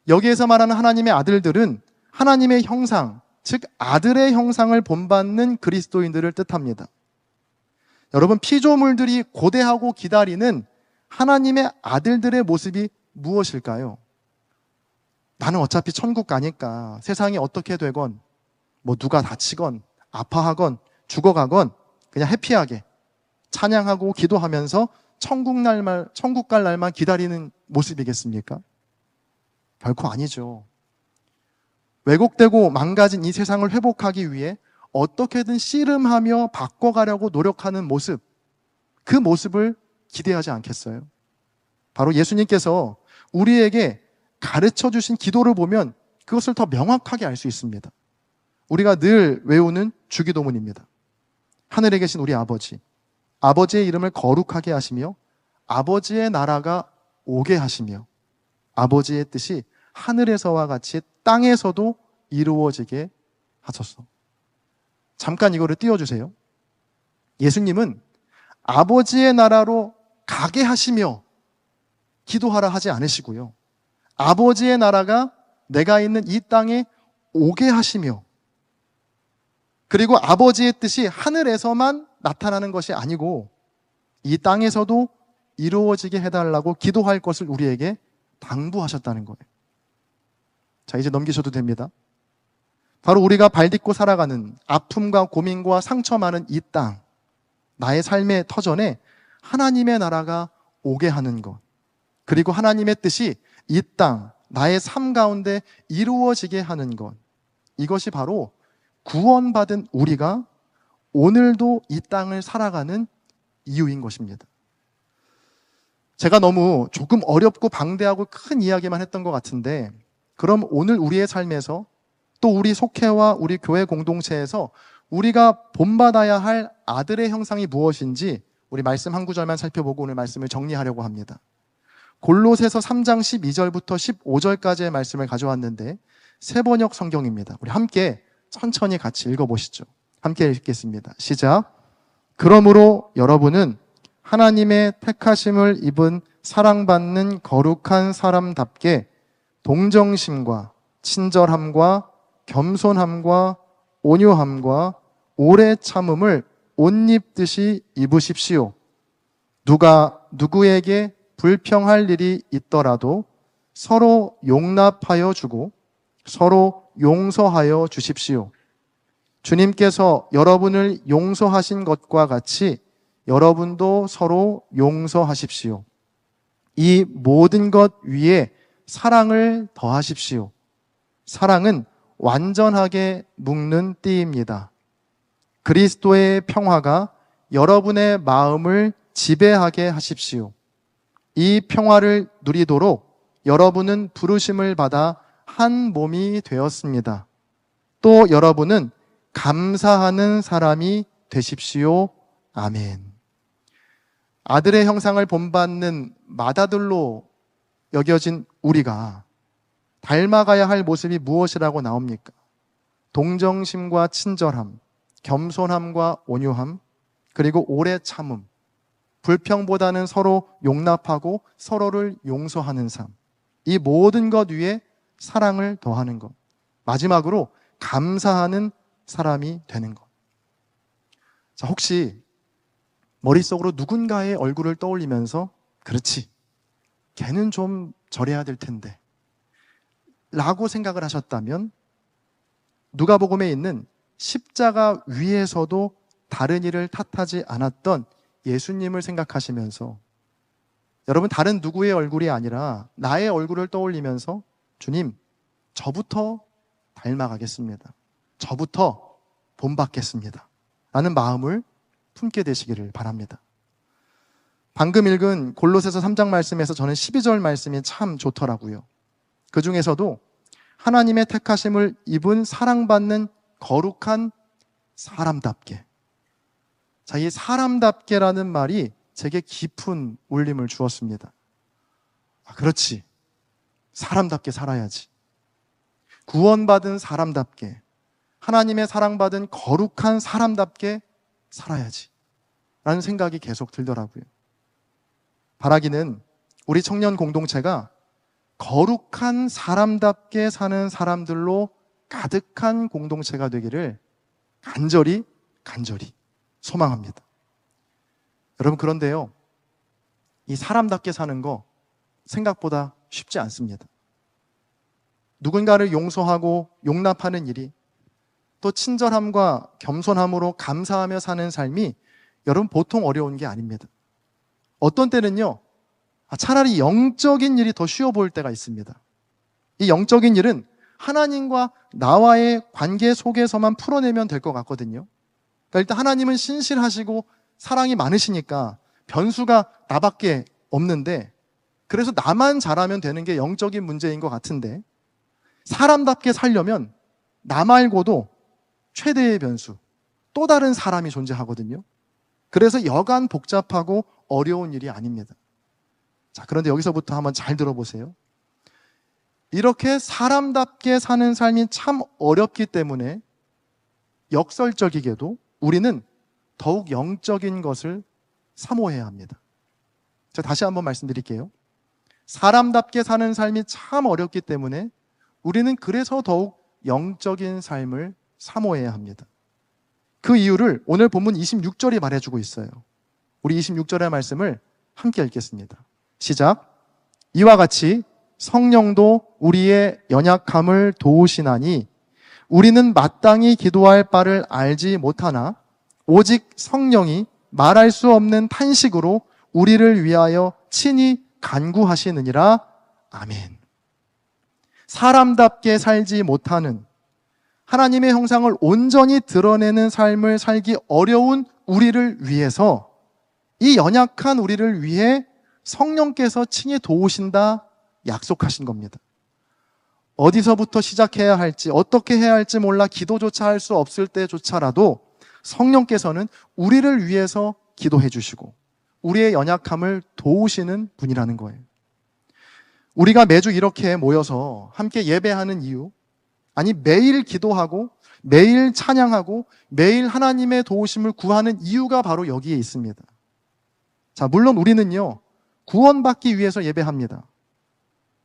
여기에서 말하는 하나님의 아들들은 하나님의 형상, 즉 아들의 형상을 본받는 그리스도인들을 뜻합니다. 여러분, 피조물들이 고대하고 기다리는 하나님의 아들들의 모습이 무엇일까요? 나는 어차피 천국 가니까 세상이 어떻게 되건 누가 다치건 아파하건 죽어가건 그냥 해피하게 찬양하고 기도하면서 천국 갈 날만 기다리는 모습이겠습니까? 결코 아니죠. 왜곡되고 망가진 이 세상을 회복하기 위해 어떻게든 씨름하며 바꿔가려고 노력하는 모습, 그 모습을 기대하지 않겠어요? 바로 예수님께서 우리에게 가르쳐 주신 기도를 보면 그것을 더 명확하게 알 수 있습니다. 우리가 늘 외우는 주기도문입니다. 하늘에 계신 우리 아버지, 아버지의 이름을 거룩하게 하시며 아버지의 나라가 오게 하시며 아버지의 뜻이 하늘에서와 같이 땅에서도 이루어지게 하소서. 잠깐 이거를 띄워주세요. 예수님은 아버지의 나라로 가게 하시며 기도하라 하지 않으시고요, 아버지의 나라가 내가 있는 이 땅에 오게 하시며, 그리고 아버지의 뜻이 하늘에서만 나타나는 것이 아니고 이 땅에서도 이루어지게 해달라고 기도할 것을 우리에게 당부하셨다는 거예요. 자, 이제 넘기셔도 됩니다. 바로 우리가 발딛고 살아가는 아픔과 고민과 상처 많은 이 땅, 나의 삶의 터전에 하나님의 나라가 오게 하는 것, 그리고 하나님의 뜻이 이 땅, 나의 삶 가운데 이루어지게 하는 것, 이것이 바로 구원받은 우리가 오늘도 이 땅을 살아가는 이유인 것입니다. 제가 너무 조금 어렵고 방대하고 큰 이야기만 했던 것 같은데, 그럼 오늘 우리의 삶에서 또 우리 속회와 우리 교회 공동체에서 우리가 본받아야 할 아들의 형상이 무엇인지 우리 말씀 한 구절만 살펴보고 오늘 말씀을 정리하려고 합니다. 골로새서 3장 12절부터 15절까지의 말씀을 가져왔는데 새 번역 성경입니다. 우리 함께 천천히 같이 읽어보시죠. 함께 읽겠습니다. 시작. 그러므로 여러분은 하나님의 택하심을 입은 사랑받는 거룩한 사람답게 동정심과 친절함과 겸손함과 온유함과 오래 참음을 옷 입듯이 입으십시오. 누가 누구에게 불평할 일이 있더라도 서로 용납하여 주고 서로 용서하여 주십시오. 주님께서 여러분을 용서하신 것과 같이 여러분도 서로 용서하십시오. 이 모든 것 위에 사랑을 더하십시오. 사랑은 완전하게 묶는 띠입니다. 그리스도의 평화가 여러분의 마음을 지배하게 하십시오. 이 평화를 누리도록 여러분은 부르심을 받아 한 몸이 되었습니다. 또 여러분은 감사하는 사람이 되십시오. 아멘. 아들의 형상을 본받는 맏아들로 여겨진 우리가 닮아가야 할 모습이 무엇이라고 나옵니까? 동정심과 친절함, 겸손함과 온유함, 그리고 오래 참음, 불평보다는 서로 용납하고 서로를 용서하는 삶, 이 모든 것 위에 사랑을 더하는 것, 마지막으로 감사하는 사람이 되는 것. 자, 혹시 머릿속으로 누군가의 얼굴을 떠올리면서 그렇지, 걔는 좀 저래야 될 텐데 라고 생각을 하셨다면 누가복음에 있는 십자가 위에서도 다른 이를 탓하지 않았던 예수님을 생각하시면서 여러분 다른 누구의 얼굴이 아니라 나의 얼굴을 떠올리면서 주님, 저부터 닮아가겠습니다. 저부터 본받겠습니다. 라는 마음을 품게 되시기를 바랍니다. 방금 읽은 골로새서 3장 말씀에서 저는 12절 말씀이 참 좋더라고요. 그 중에서도 하나님의 택하심을 입은 사랑받는 거룩한 사람답게. 자, 이 사람답게라는 말이 제게 깊은 울림을 주었습니다. 아, 그렇지. 사람답게 살아야지. 구원받은 사람답게, 하나님의 사랑받은 거룩한 사람답게 살아야지. 라는 생각이 계속 들더라고요. 바라기는 우리 청년 공동체가 거룩한 사람답게 사는 사람들로 가득한 공동체가 되기를 간절히 소망합니다. 여러분, 그런데요, 이 사람답게 사는 거 생각보다 쉽지 않습니다. 누군가를 용서하고 용납하는 일이, 또 친절함과 겸손함으로 감사하며 사는 삶이 여러분 보통 어려운 게 아닙니다. 어떤 때는요, 차라리 영적인 일이 더 쉬워 보일 때가 있습니다. 이 영적인 일은 하나님과 나와의 관계 속에서만 풀어내면 될 것 같거든요. 그러니까 일단 하나님은 신실하시고 사랑이 많으시니까 변수가 나밖에 없는데, 그래서 나만 잘하면 되는 게 영적인 문제인 것 같은데, 사람답게 살려면 나 말고도 최대의 변수, 또 다른 사람이 존재하거든요. 그래서 여간 복잡하고 어려운 일이 아닙니다. 자, 그런데 여기서부터 한번 잘 들어보세요. 이렇게 사람답게 사는 삶이 참 어렵기 때문에 역설적이게도 우리는 더욱 영적인 것을 사모해야 합니다. 제가 다시 한번 말씀드릴게요. 사람답게 사는 삶이 참 어렵기 때문에 우리는 그래서 더욱 영적인 삶을 사모해야 합니다. 그 이유를 오늘 본문 26절이 말해주고 있어요. 우리 26절의 말씀을 함께 읽겠습니다. 시작. 이와 같이 성령도 우리의 연약함을 도우시나니 우리는 마땅히 기도할 바를 알지 못하나 오직 성령이 말할 수 없는 탄식으로 우리를 위하여 친히 간구하시느니라. 아멘. 사람답게 살지 못하는, 하나님의 형상을 온전히 드러내는 삶을 살기 어려운 우리를 위해서, 이 연약한 우리를 위해 성령께서 친히 도우신다 약속하신 겁니다. 어디서부터 시작해야 할지, 어떻게 해야 할지 몰라 기도조차 할 수 없을 때조차라도 성령께서는 우리를 위해서 기도해 주시고 우리의 연약함을 도우시는 분이라는 거예요. 우리가 매주 이렇게 모여서 함께 예배하는 이유, 아니 매일 기도하고 매일 찬양하고 매일 하나님의 도우심을 구하는 이유가 바로 여기에 있습니다. 자, 물론 우리는요, 구원받기 위해서 예배합니다.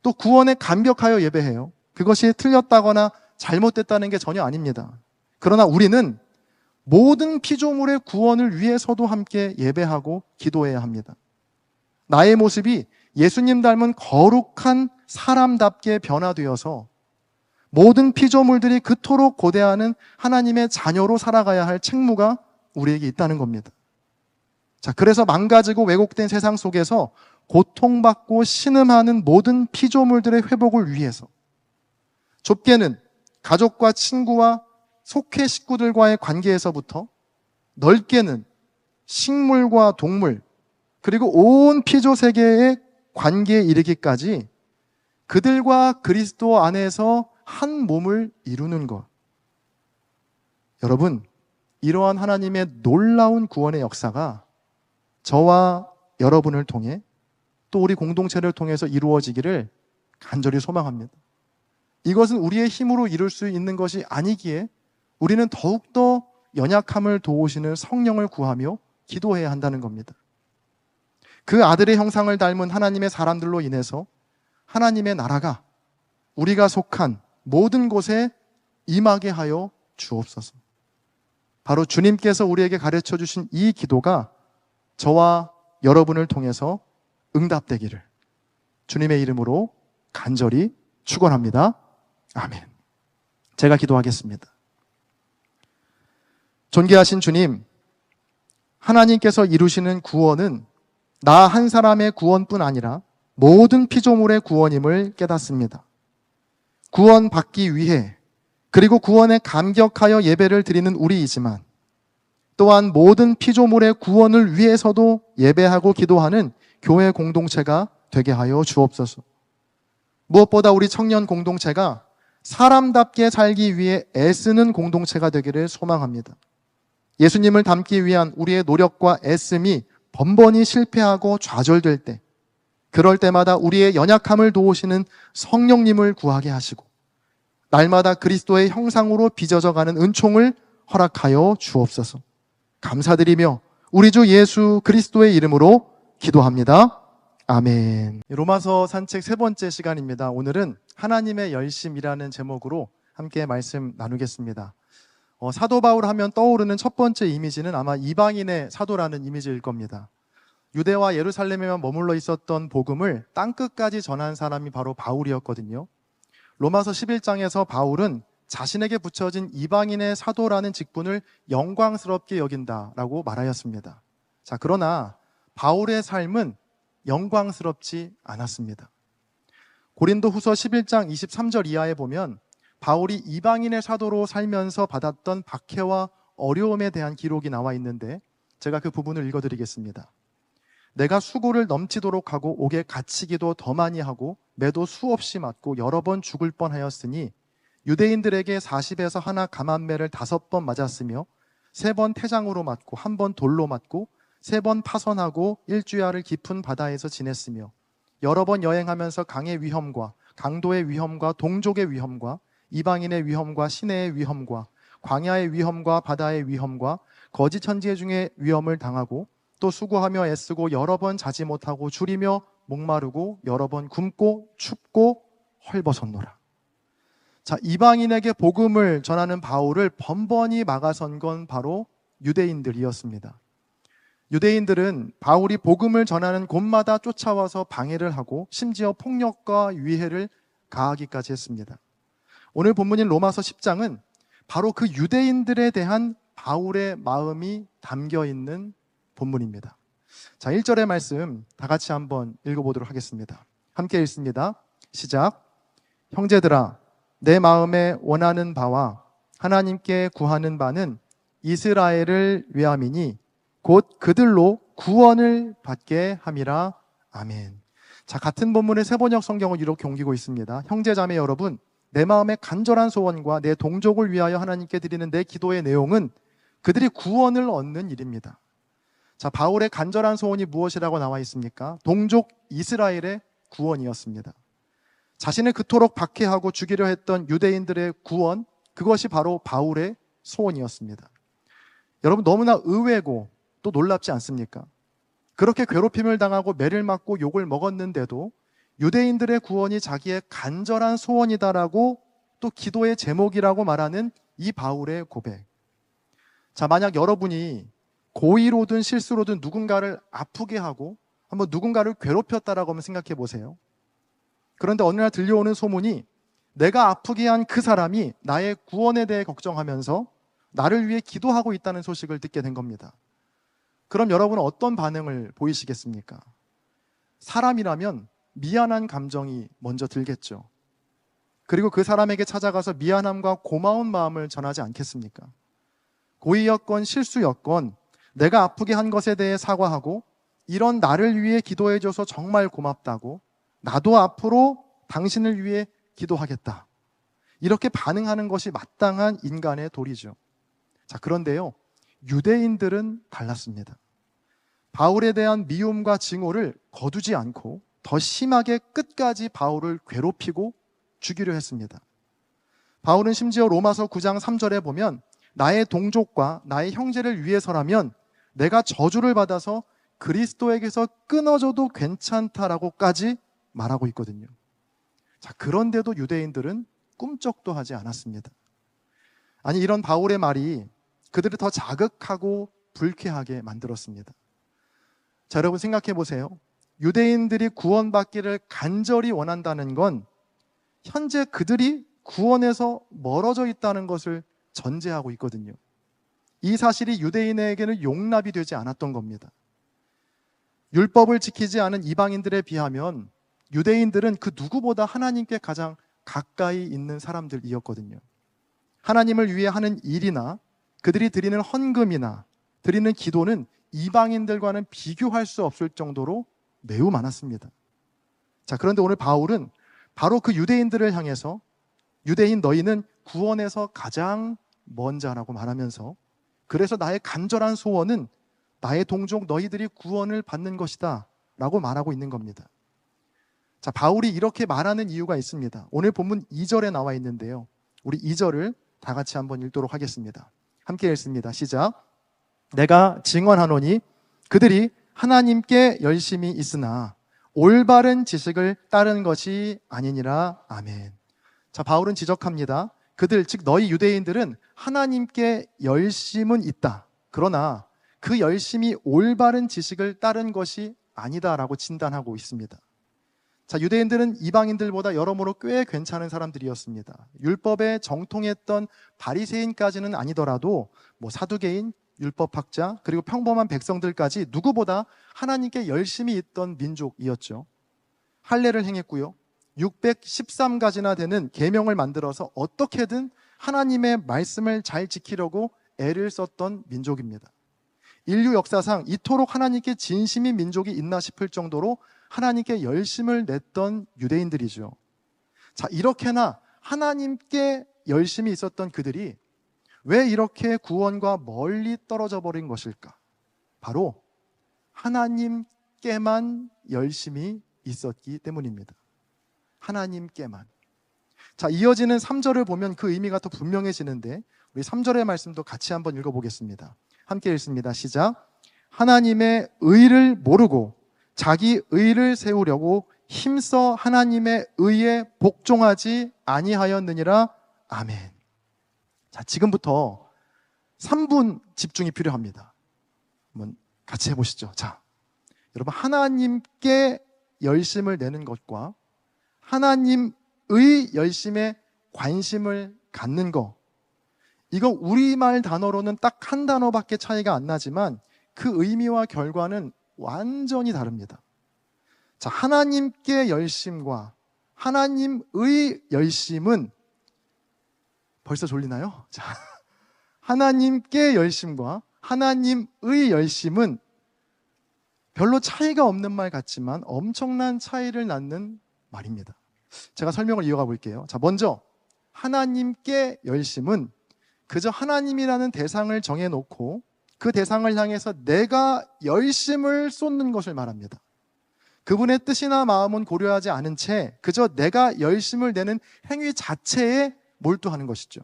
또 구원에 감격하여 예배해요. 그것이 틀렸다거나 잘못됐다는 게 전혀 아닙니다. 그러나 우리는 모든 피조물의 구원을 위해서도 함께 예배하고 기도해야 합니다. 나의 모습이 예수님 닮은 거룩한 사람답게 변화되어서 모든 피조물들이 그토록 고대하는 하나님의 자녀로 살아가야 할 책무가 우리에게 있다는 겁니다. 자, 그래서 망가지고 왜곡된 세상 속에서 고통받고 신음하는 모든 피조물들의 회복을 위해서, 좁게는 가족과 친구와 속회 식구들과의 관계에서부터, 넓게는 식물과 동물, 그리고 온 피조 세계의 관계에 이르기까지 그들과 그리스도 안에서 한 몸을 이루는 것. 여러분, 이러한 하나님의 놀라운 구원의 역사가 저와 여러분을 통해 또 우리 공동체를 통해서 이루어지기를 간절히 소망합니다. 이것은 우리의 힘으로 이룰 수 있는 것이 아니기에 우리는 더욱더 연약함을 도우시는 성령을 구하며 기도해야 한다는 겁니다. 그 아들의 형상을 닮은 하나님의 사람들로 인해서 하나님의 나라가 우리가 속한 모든 곳에 임하게 하여 주옵소서. 바로 주님께서 우리에게 가르쳐 주신 이 기도가 저와 여러분을 통해서 응답되기를 주님의 이름으로 간절히 축원합니다. 아멘. 제가 기도하겠습니다. 존귀하신 주님, 하나님께서 이루시는 구원은 나 한 사람의 구원뿐 아니라 모든 피조물의 구원임을 깨닫습니다. 구원받기 위해, 그리고 구원에 감격하여 예배를 드리는 우리이지만 또한 모든 피조물의 구원을 위해서도 예배하고 기도하는 교회 공동체가 되게 하여 주옵소서. 무엇보다 우리 청년 공동체가 사람답게 살기 위해 애쓰는 공동체가 되기를 소망합니다. 예수님을 닮기 위한 우리의 노력과 애씀이 번번이 실패하고 좌절될 때, 그럴 때마다 우리의 연약함을 도우시는 성령님을 구하게 하시고 날마다 그리스도의 형상으로 빚어져가는 은총을 허락하여 주옵소서. 감사드리며 우리 주 예수 그리스도의 이름으로 기도합니다. 아멘. 로마서 산책 세 번째 시간입니다. 오늘은 하나님의 열심이라는 제목으로 함께 말씀 나누겠습니다. 사도 바울 하면 떠오르는 첫 번째 이미지는 아마 이방인의 사도라는 이미지일 겁니다. 유대와 예루살렘에만 머물러 있었던 복음을 땅끝까지 전한 사람이 바로 바울이었거든요. 로마서 11장에서 바울은 자신에게 붙여진 이방인의 사도라는 직분을 영광스럽게 여긴다라고 말하였습니다. 자, 그러나 바울의 삶은 영광스럽지 않았습니다. 고린도 후서 11장 23절 이하에 보면 바울이 이방인의 사도로 살면서 받았던 박해와 어려움에 대한 기록이 나와 있는데 제가 그 부분을 읽어드리겠습니다. 내가 수고를 넘치도록 하고 옥에 갇히기도 더 많이 하고 매도 수없이 맞고 여러 번 죽을 뻔하였으니 유대인들에게 40에서 하나 감한매를 5번 맞았으며 3번 태장으로 맞고 1번 돌로 맞고 3번 파선하고 일주야를 깊은 바다에서 지냈으며 여러 번 여행하면서 강의 위험과 강도의 위험과 동족의 위험과 이방인의 위험과 시내의 위험과 광야의 위험과 바다의 위험과 거짓 천지 중에 위험을 당하고 또 수고하며 애쓰고 여러 번 자지 못하고 줄이며 목마르고 여러 번 굶고 춥고 헐벗었노라. 자, 이방인에게 복음을 전하는 바울을 번번이 막아선 건 바로 유대인들이었습니다. 유대인들은 바울이 복음을 전하는 곳마다 쫓아와서 방해를 하고 심지어 폭력과 위해를 가하기까지 했습니다. 오늘 본문인 로마서 10장은 바로 그 유대인들에 대한 바울의 마음이 담겨 있는 본문입니다. 자, 1절의 말씀 다 같이 한번 읽어보도록 하겠습니다. 함께 읽습니다. 시작. 형제들아, 내 마음에 원하는 바와 하나님께 구하는 바는 이스라엘을 위함이니 곧 그들로 구원을 받게 함이라. 아멘. 자, 같은 본문의 세번역 성경을 이렇게 옮기고 있습니다. 형제자매 여러분, 내 마음의 간절한 소원과 내 동족을 위하여 하나님께 드리는 내 기도의 내용은 그들이 구원을 얻는 일입니다. 자, 바울의 간절한 소원이 무엇이라고 나와 있습니까? 동족 이스라엘의 구원이었습니다. 자신을 그토록 박해하고 죽이려 했던 유대인들의 구원, 그것이 바로 바울의 소원이었습니다. 여러분, 너무나 의외고 또 놀랍지 않습니까? 그렇게 괴롭힘을 당하고 매를 맞고 욕을 먹었는데도 유대인들의 구원이 자기의 간절한 소원이다라고 또 기도의 제목이라고 말하는 이 바울의 고백. 자, 만약 여러분이 고의로든 실수로든 누군가를 아프게 하고 한번 누군가를 괴롭혔다라고 한번 생각해 보세요. 그런데 어느 날 들려오는 소문이 내가 아프게 한 그 사람이 나의 구원에 대해 걱정하면서 나를 위해 기도하고 있다는 소식을 듣게 된 겁니다. 그럼 여러분은 어떤 반응을 보이시겠습니까? 사람이라면 미안한 감정이 먼저 들겠죠. 그리고 그 사람에게 찾아가서 미안함과 고마운 마음을 전하지 않겠습니까? 고의였건 실수였건 내가 아프게 한 것에 대해 사과하고 이런 나를 위해 기도해줘서 정말 고맙다고, 나도 앞으로 당신을 위해 기도하겠다, 이렇게 반응하는 것이 마땅한 인간의 도리죠. 자, 그런데요, 유대인들은 달랐습니다. 바울에 대한 미움과 증오를 거두지 않고 더 심하게 끝까지 바울을 괴롭히고 죽이려 했습니다. 바울은 심지어 로마서 9장 3절에 보면 나의 동족과 나의 형제를 위해서라면 내가 저주를 받아서 그리스도에게서 끊어져도 괜찮다라고까지 말하고 있거든요. 자, 그런데도 유대인들은 꿈쩍도 하지 않았습니다. 아니, 이런 바울의 말이 그들을 더 자극하고 불쾌하게 만들었습니다. 자, 여러분 생각해 보세요. 유대인들이 구원받기를 간절히 원한다는 건 현재 그들이 구원에서 멀어져 있다는 것을 전제하고 있거든요. 이 사실이 유대인에게는 용납이 되지 않았던 겁니다. 율법을 지키지 않은 이방인들에 비하면 유대인들은 그 누구보다 하나님께 가장 가까이 있는 사람들이었거든요. 하나님을 위해 하는 일이나 그들이 드리는 헌금이나 드리는 기도는 이방인들과는 비교할 수 없을 정도로 매우 많았습니다. 자, 그런데 오늘 바울은 바로 그 유대인들을 향해서 유대인 너희는 구원에서 가장 먼 자라고 말하면서 그래서 나의 간절한 소원은 나의 동족 너희들이 구원을 받는 것이다 라고 말하고 있는 겁니다. 자, 바울이 이렇게 말하는 이유가 있습니다. 오늘 본문 2절에 나와 있는데요, 우리 2절을 다 같이 한번 읽도록 하겠습니다. 함께 읽습니다. 시작. 내가 증언하노니 그들이 하나님께 열심히 있으나 올바른 지식을 따른 것이 아니니라. 아멘. 자, 바울은 지적합니다. 그들, 즉 너희 유대인들은 하나님께 열심은 있다. 그러나 그 열심이 올바른 지식을 따른 것이 아니다라고 진단하고 있습니다. 자, 유대인들은 이방인들보다 여러모로 꽤 괜찮은 사람들이었습니다. 율법에 정통했던 바리새인까지는 아니더라도 사두개인, 율법학자, 그리고 평범한 백성들까지 누구보다 하나님께 열심히 있던 민족이었죠. 할례를 행했고요, 613가지나 되는 계명을 만들어서 어떻게든 하나님의 말씀을 잘 지키려고 애를 썼던 민족입니다. 인류 역사상 이토록 하나님께 진심인 민족이 있나 싶을 정도로 하나님께 열심을 냈던 유대인들이죠. 자, 이렇게나 하나님께 열심히 있었던 그들이 왜 이렇게 구원과 멀리 떨어져 버린 것일까? 바로 하나님께만 열심히 있었기 때문입니다. 하나님께만. 자, 이어지는 3절을 보면 그 의미가 더 분명해지는데 우리 3절의 말씀도 같이 한번 읽어보겠습니다. 함께 읽습니다. 시작. 하나님의 의를 모르고 자기 의를 세우려고 힘써 하나님의 의에 복종하지 아니하였느니라. 아멘. 자, 지금부터 3분 집중이 필요합니다. 한번 같이 해보시죠. 자, 여러분, 하나님께 열심을 내는 것과 하나님의 열심에 관심을 갖는 것, 이거 우리말 단어로는 딱 한 단어밖에 차이가 안 나지만 그 의미와 결과는 완전히 다릅니다. 자, 하나님께 열심과 하나님의 열심은, 벌써 졸리나요? 자, 하나님께 열심과 하나님의 열심은 별로 차이가 없는 말 같지만 엄청난 차이를 낳는 말입니다. 제가 설명을 이어가 볼게요. 자, 먼저 하나님께 열심은 그저 하나님이라는 대상을 정해놓고 그 대상을 향해서 내가 열심을 쏟는 것을 말합니다. 그분의 뜻이나 마음은 고려하지 않은 채 그저 내가 열심을 내는 행위 자체에 몰두하는 것이죠.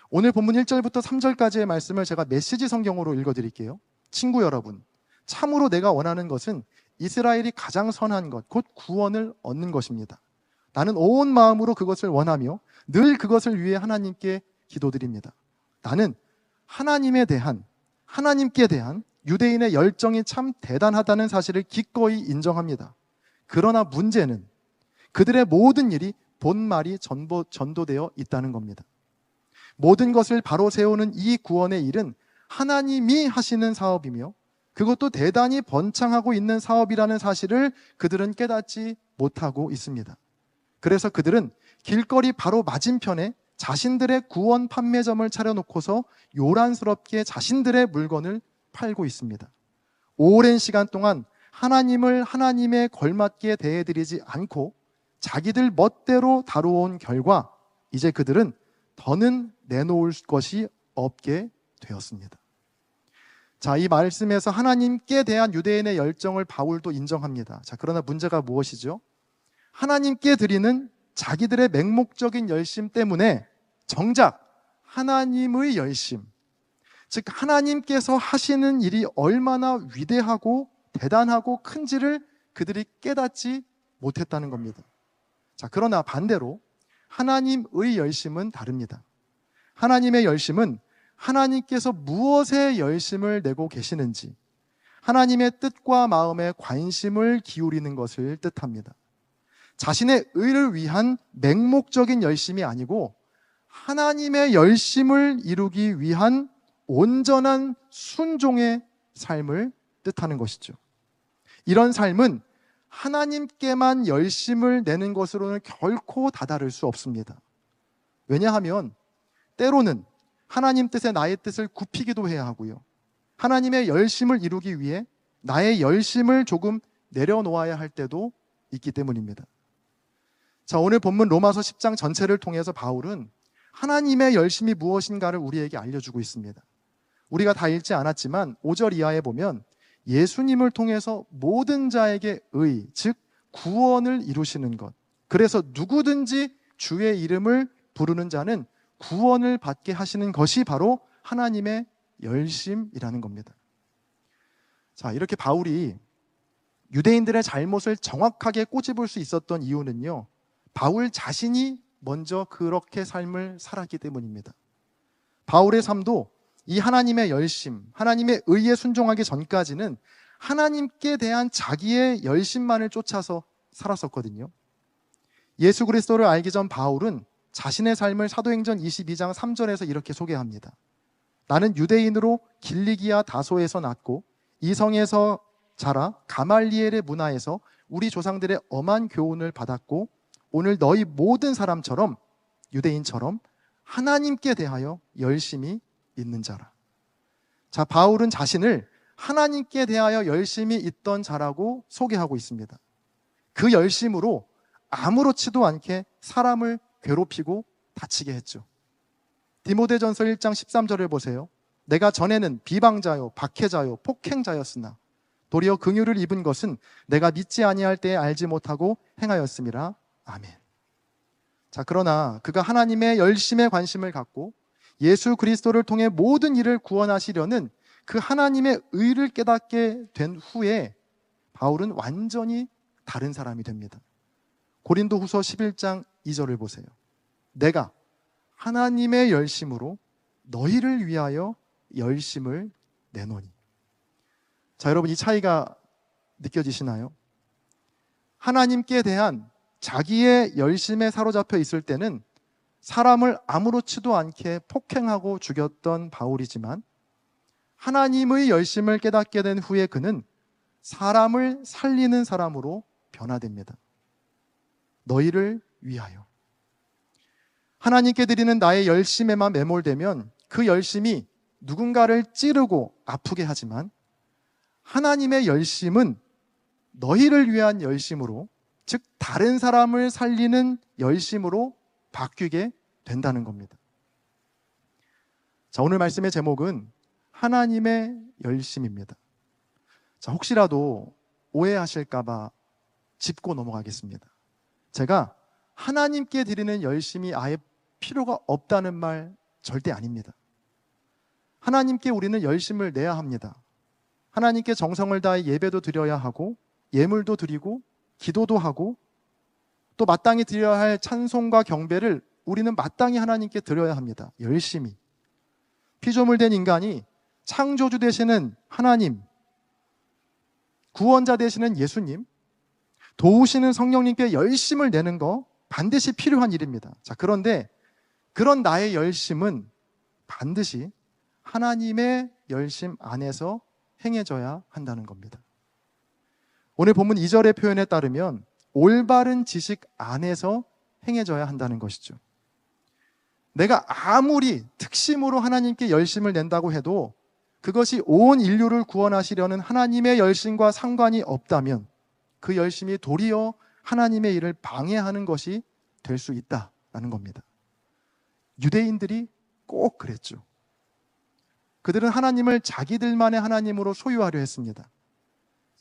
오늘 본문 1절부터 3절까지의 말씀을 제가 메시지 성경으로 읽어드릴게요. 친구 여러분, 참으로 내가 원하는 것은 이스라엘이 가장 선한 것, 곧 구원을 얻는 것입니다. 나는 온 마음으로 그것을 원하며 늘 그것을 위해 하나님께 기도드립니다. 나는 하나님께 대한 유대인의 열정이 참 대단하다는 사실을 기꺼이 인정합니다. 그러나 문제는 그들의 모든 일이 본말이 전도되어 있다는 겁니다. 모든 것을 바로 세우는 이 구원의 일은 하나님이 하시는 사업이며 그것도 대단히 번창하고 있는 사업이라는 사실을 그들은 깨닫지 못하고 있습니다. 그래서 그들은 길거리 바로 맞은편에 자신들의 구원 판매점을 차려놓고서 요란스럽게 자신들의 물건을 팔고 있습니다. 오랜 시간 동안 하나님을 하나님에 걸맞게 대해드리지 않고 자기들 멋대로 다루어온 결과 이제 그들은 더는 내놓을 것이 없게 되었습니다. 자, 이 말씀에서 하나님께 대한 유대인의 열정을 바울도 인정합니다. 자, 그러나 문제가 무엇이죠? 하나님께 드리는 자기들의 맹목적인 열심 때문에 정작 하나님의 열심, 즉 하나님께서 하시는 일이 얼마나 위대하고 대단하고 큰지를 그들이 깨닫지 못했다는 겁니다. 자, 그러나 반대로 하나님의 열심은 다릅니다. 하나님의 열심은 하나님께서 무엇에 열심을 내고 계시는지 하나님의 뜻과 마음에 관심을 기울이는 것을 뜻합니다. 자신의 의를 위한 맹목적인 열심이 아니고 하나님의 열심을 이루기 위한 온전한 순종의 삶을 뜻하는 것이죠. 이런 삶은 하나님께만 열심을 내는 것으로는 결코 다다를 수 없습니다. 왜냐하면 때로는 하나님 뜻에 나의 뜻을 굽히기도 해야 하고요. 하나님의 열심을 이루기 위해 나의 열심을 조금 내려놓아야 할 때도 있기 때문입니다. 자, 오늘 본문 로마서 10장 전체를 통해서 바울은 하나님의 열심이 무엇인가를 우리에게 알려주고 있습니다. 우리가 다 읽지 않았지만 5절 이하에 보면 예수님을 통해서 모든 자에게 의, 즉 구원을 이루시는 것. 그래서 누구든지 주의 이름을 부르는 자는 구원을 받게 하시는 것이 바로 하나님의 열심이라는 겁니다. 자, 이렇게 바울이 유대인들의 잘못을 정확하게 꼬집을 수 있었던 이유는요, 바울 자신이 먼저 그렇게 삶을 살았기 때문입니다. 바울의 삶도 이 하나님의 열심, 하나님의 의에 순종하기 전까지는 하나님께 대한 자기의 열심만을 쫓아서 살았었거든요. 예수 그리스도를 알기 전 바울은 자신의 삶을 사도행전 22장 3절에서 이렇게 소개합니다. 나는 유대인으로 길리기아 다소에서 났고 이성에서 자라 가말리엘의 문화에서 우리 조상들의 엄한 교훈을 받았고 오늘 너희 모든 사람처럼 유대인처럼 하나님께 대하여 열심히 있는 자라. 자, 바울은 자신을 하나님께 대하여 열심히 있던 자라고 소개하고 있습니다. 그 열심으로 아무렇지도 않게 사람을 괴롭히고 다치게 했죠. 디모데전서 1장 13절을 보세요. 내가 전에는 비방자요, 박해자요, 폭행자였으나 도리어 긍휼을 입은 것은 내가 믿지 아니할 때에 알지 못하고 행하였음이라. 아멘. 자, 그러나 그가 하나님의 열심에 관심을 갖고 예수 그리스도를 통해 모든 일을 구원하시려는 그 하나님의 의를 깨닫게 된 후에 바울은 완전히 다른 사람이 됩니다. 고린도후서 11장 2절을 보세요. 내가 하나님의 열심으로 너희를 위하여 열심을 내노니. 자, 여러분, 이 차이가 느껴지시나요? 하나님께 대한 자기의 열심에 사로잡혀 있을 때는 사람을 아무렇지도 않게 폭행하고 죽였던 바울이지만, 하나님의 열심을 깨닫게 된 후에 그는 사람을 살리는 사람으로 변화됩니다. 너희를 위하여. 하나님께 드리는 나의 열심에만 매몰되면 그 열심이 누군가를 찌르고 아프게 하지만, 하나님의 열심은 너희를 위한 열심으로, 즉 다른 사람을 살리는 열심으로 바뀌게 된다는 겁니다. 자, 오늘 말씀의 제목은 하나님의 열심입니다. 자, 혹시라도 오해하실까봐 짚고 넘어가겠습니다. 제가 하나님께 드리는 열심이 아예 필요가 없다는 말 절대 아닙니다. 하나님께 우리는 열심을 내야 합니다. 하나님께 정성을 다해 예배도 드려야 하고, 예물도 드리고, 기도도 하고, 또 마땅히 드려야 할 찬송과 경배를 우리는 마땅히 하나님께 드려야 합니다. 열심히. 피조물 된 인간이 창조주 되시는 하나님, 구원자 되시는 예수님, 도우시는 성령님께 열심을 내는 거 반드시 필요한 일입니다. 자, 그런데 그런 나의 열심은 반드시 하나님의 열심 안에서 행해져야 한다는 겁니다. 오늘 본문 2절의 표현에 따르면 올바른 지식 안에서 행해져야 한다는 것이죠. 내가 아무리 특심으로 하나님께 열심을 낸다고 해도 그것이 온 인류를 구원하시려는 하나님의 열심과 상관이 없다면 그 열심이 도리어 하나님의 일을 방해하는 것이 될 수 있다는 겁니다. 유대인들이 꼭 그랬죠. 그들은 하나님을 자기들만의 하나님으로 소유하려 했습니다.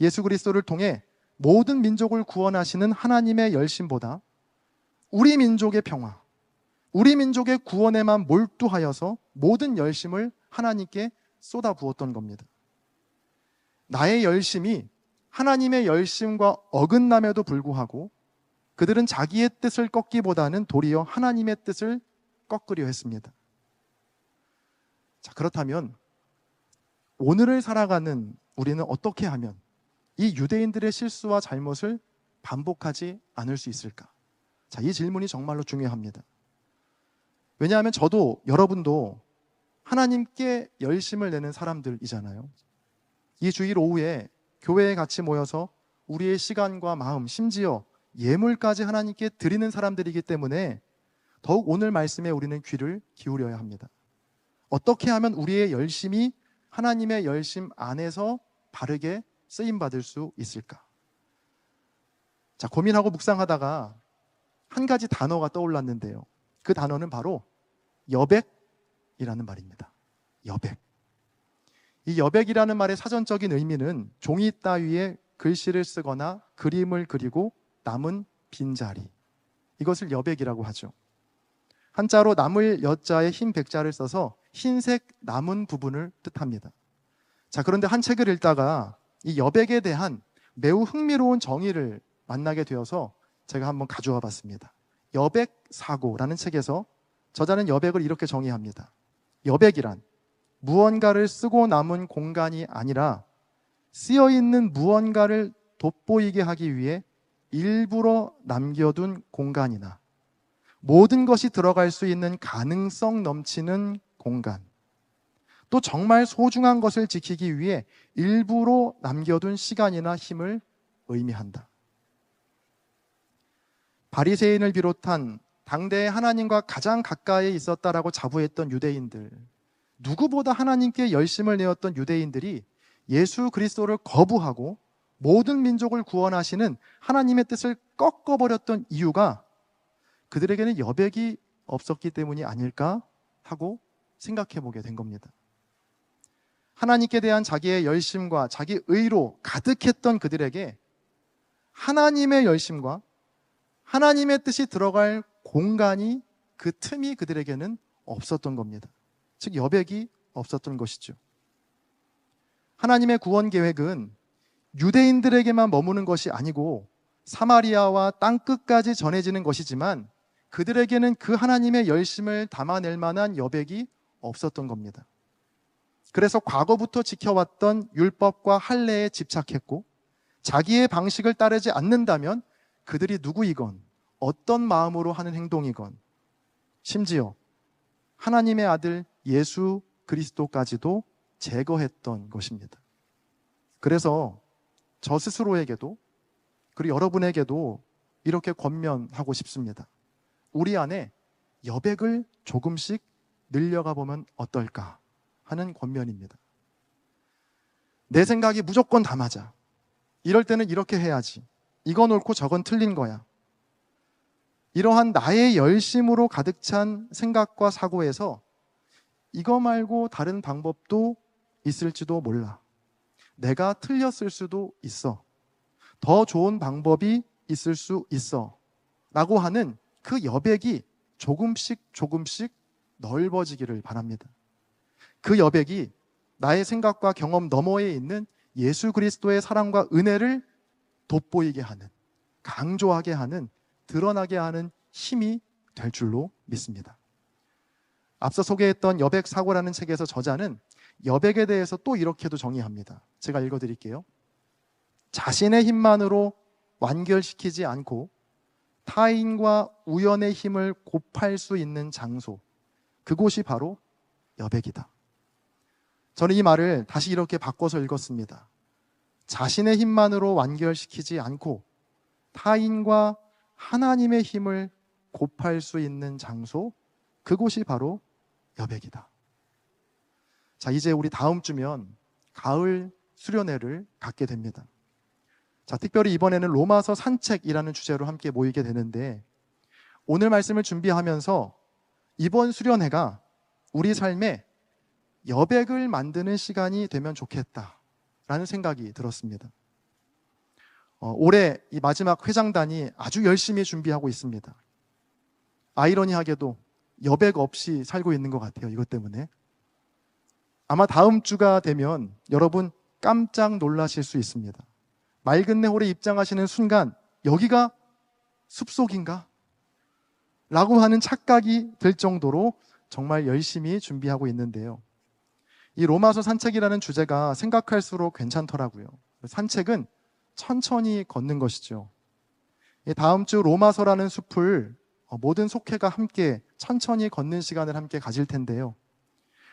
예수 그리스도를 통해 모든 민족을 구원하시는 하나님의 열심보다 우리 민족의 평화, 우리 민족의 구원에만 몰두하여서 모든 열심을 하나님께 쏟아부었던 겁니다. 나의 열심이 하나님의 열심과 어긋남에도 불구하고 그들은 자기의 뜻을 꺾기보다는 도리어 하나님의 뜻을 꺾으려 했습니다. 자, 그렇다면 오늘을 살아가는 우리는 어떻게 하면 이 유대인들의 실수와 잘못을 반복하지 않을 수 있을까? 자, 이 질문이 정말로 중요합니다. 왜냐하면 저도 여러분도 하나님께 열심을 내는 사람들이잖아요. 이 주일 오후에 교회에 같이 모여서 우리의 시간과 마음, 심지어 예물까지 하나님께 드리는 사람들이기 때문에 더욱 오늘 말씀에 우리는 귀를 기울여야 합니다. 어떻게 하면 우리의 열심이 하나님의 열심 안에서 바르게 쓰임받을 수 있을까? 자, 고민하고 묵상하다가 한 가지 단어가 떠올랐는데요. 그 단어는 바로 여백이라는 말입니다. 여백. 이 여백이라는 말의 사전적인 의미는 종이 따위에 글씨를 쓰거나 그림을 그리고 남은 빈자리, 이것을 여백이라고 하죠. 한자로 남을 여자에 흰 백자를 써서 흰색 남은 부분을 뜻합니다. 자, 그런데 한 책을 읽다가 이 여백에 대한 매우 흥미로운 정의를 만나게 되어서 제가 한번 가져와 봤습니다. 여백사고라는 책에서 저자는 여백을 이렇게 정의합니다. 여백이란 무언가를 쓰고 남은 공간이 아니라 쓰여있는 무언가를 돋보이게 하기 위해 일부러 남겨둔 공간이나 모든 것이 들어갈 수 있는 가능성 넘치는 공간, 또 정말 소중한 것을 지키기 위해 일부러 남겨둔 시간이나 힘을 의미한다. 바리새인을 비롯한 당대의 하나님과 가장 가까이 있었다라고 자부했던 유대인들, 누구보다 하나님께 열심을 내었던 유대인들이 예수 그리스도를 거부하고 모든 민족을 구원하시는 하나님의 뜻을 꺾어버렸던 이유가 그들에게는 여백이 없었기 때문이 아닐까 하고 생각해 보게 된 겁니다. 하나님께 대한 자기의 열심과 자기 의로 가득했던 그들에게 하나님의 열심과 하나님의 뜻이 들어갈 공간이, 그 틈이 그들에게는 없었던 겁니다. 즉 여백이 없었던 것이죠. 하나님의 구원 계획은 유대인들에게만 머무는 것이 아니고 사마리아와 땅끝까지 전해지는 것이지만 그들에게는 그 하나님의 열심을 담아낼 만한 여백이 없었던 겁니다. 그래서 과거부터 지켜왔던 율법과 할례에 집착했고, 자기의 방식을 따르지 않는다면 그들이 누구이건 어떤 마음으로 하는 행동이건, 심지어 하나님의 아들 예수 그리스도까지도 제거했던 것입니다. 그래서 저 스스로에게도, 그리고 여러분에게도 이렇게 권면하고 싶습니다. 우리 안에 여백을 조금씩 늘려가 보면 어떨까 하는 권면입니다. 내 생각이 무조건 다 맞아. 이럴 때는 이렇게 해야지. 이건 옳고 저건 틀린 거야. 이러한 나의 열심으로 가득 찬 생각과 사고에서 이거 말고 다른 방법도 있을지도 몰라. 내가 틀렸을 수도 있어. 더 좋은 방법이 있을 수 있어. 라고 하는 그 여백이 조금씩 넓어지기를 바랍니다. 그 여백이 나의 생각과 경험 너머에 있는 예수 그리스도의 사랑과 은혜를 돋보이게 하는, 강조하게 하는, 드러나게 하는 힘이 될 줄로 믿습니다. 앞서 소개했던 여백 사고라는 책에서 저자는 여백에 대해서 또 이렇게도 정의합니다. 제가 읽어드릴게요. 자신의 힘만으로 완결시키지 않고 타인과 우연의 힘을 곱할 수 있는 장소, 그곳이 바로 여백이다. 저는 이 말을 다시 이렇게 바꿔서 읽었습니다. 자신의 힘만으로 완결시키지 않고 타인과 하나님의 힘을 곱할 수 있는 장소, 그곳이 바로 여백이다. 자, 이제 우리 다음 주면 가을 수련회를 갖게 됩니다. 자, 특별히 이번에는 로마서 산책이라는 주제로 함께 모이게 되는데, 오늘 말씀을 준비하면서 이번 수련회가 우리 삶에 여백을 만드는 시간이 되면 좋겠다라는 생각이 들었습니다. 올해 이 마지막 회장단이 아주 열심히 준비하고 있습니다. 아이러니하게도 여백 없이 살고 있는 것 같아요. 이것 때문에. 아마 다음 주가 되면 여러분 깜짝 놀라실 수 있습니다. 맑은 내 홀에 입장하시는 순간 여기가 숲속인가? 라고 하는 착각이 들 정도로 정말 열심히 준비하고 있는데요. 이 로마서 산책이라는 주제가 생각할수록 괜찮더라고요. 산책은 천천히 걷는 것이죠. 다음 주 로마서라는 숲을 모든 속회가 함께 천천히 걷는 시간을 함께 가질 텐데요.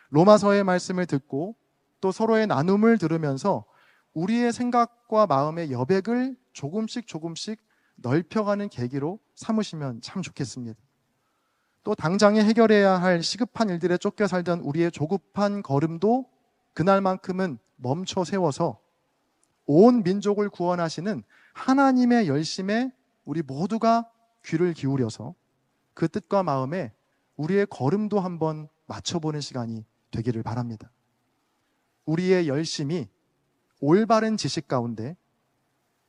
로마서의 말씀을 듣고 또 서로의 나눔을 들으면서 우리의 생각과 마음의 여백을 조금씩 넓혀가는 계기로 삼으시면 참 좋겠습니다. 또 당장에 해결해야 할 시급한 일들에 쫓겨 살던 우리의 조급한 걸음도 그날만큼은 멈춰 세워서 온 민족을 구원하시는 하나님의 열심에 우리 모두가 귀를 기울여서 그 뜻과 마음에 우리의 걸음도 한번 맞춰보는 시간이 되기를 바랍니다. 우리의 열심이 올바른 지식 가운데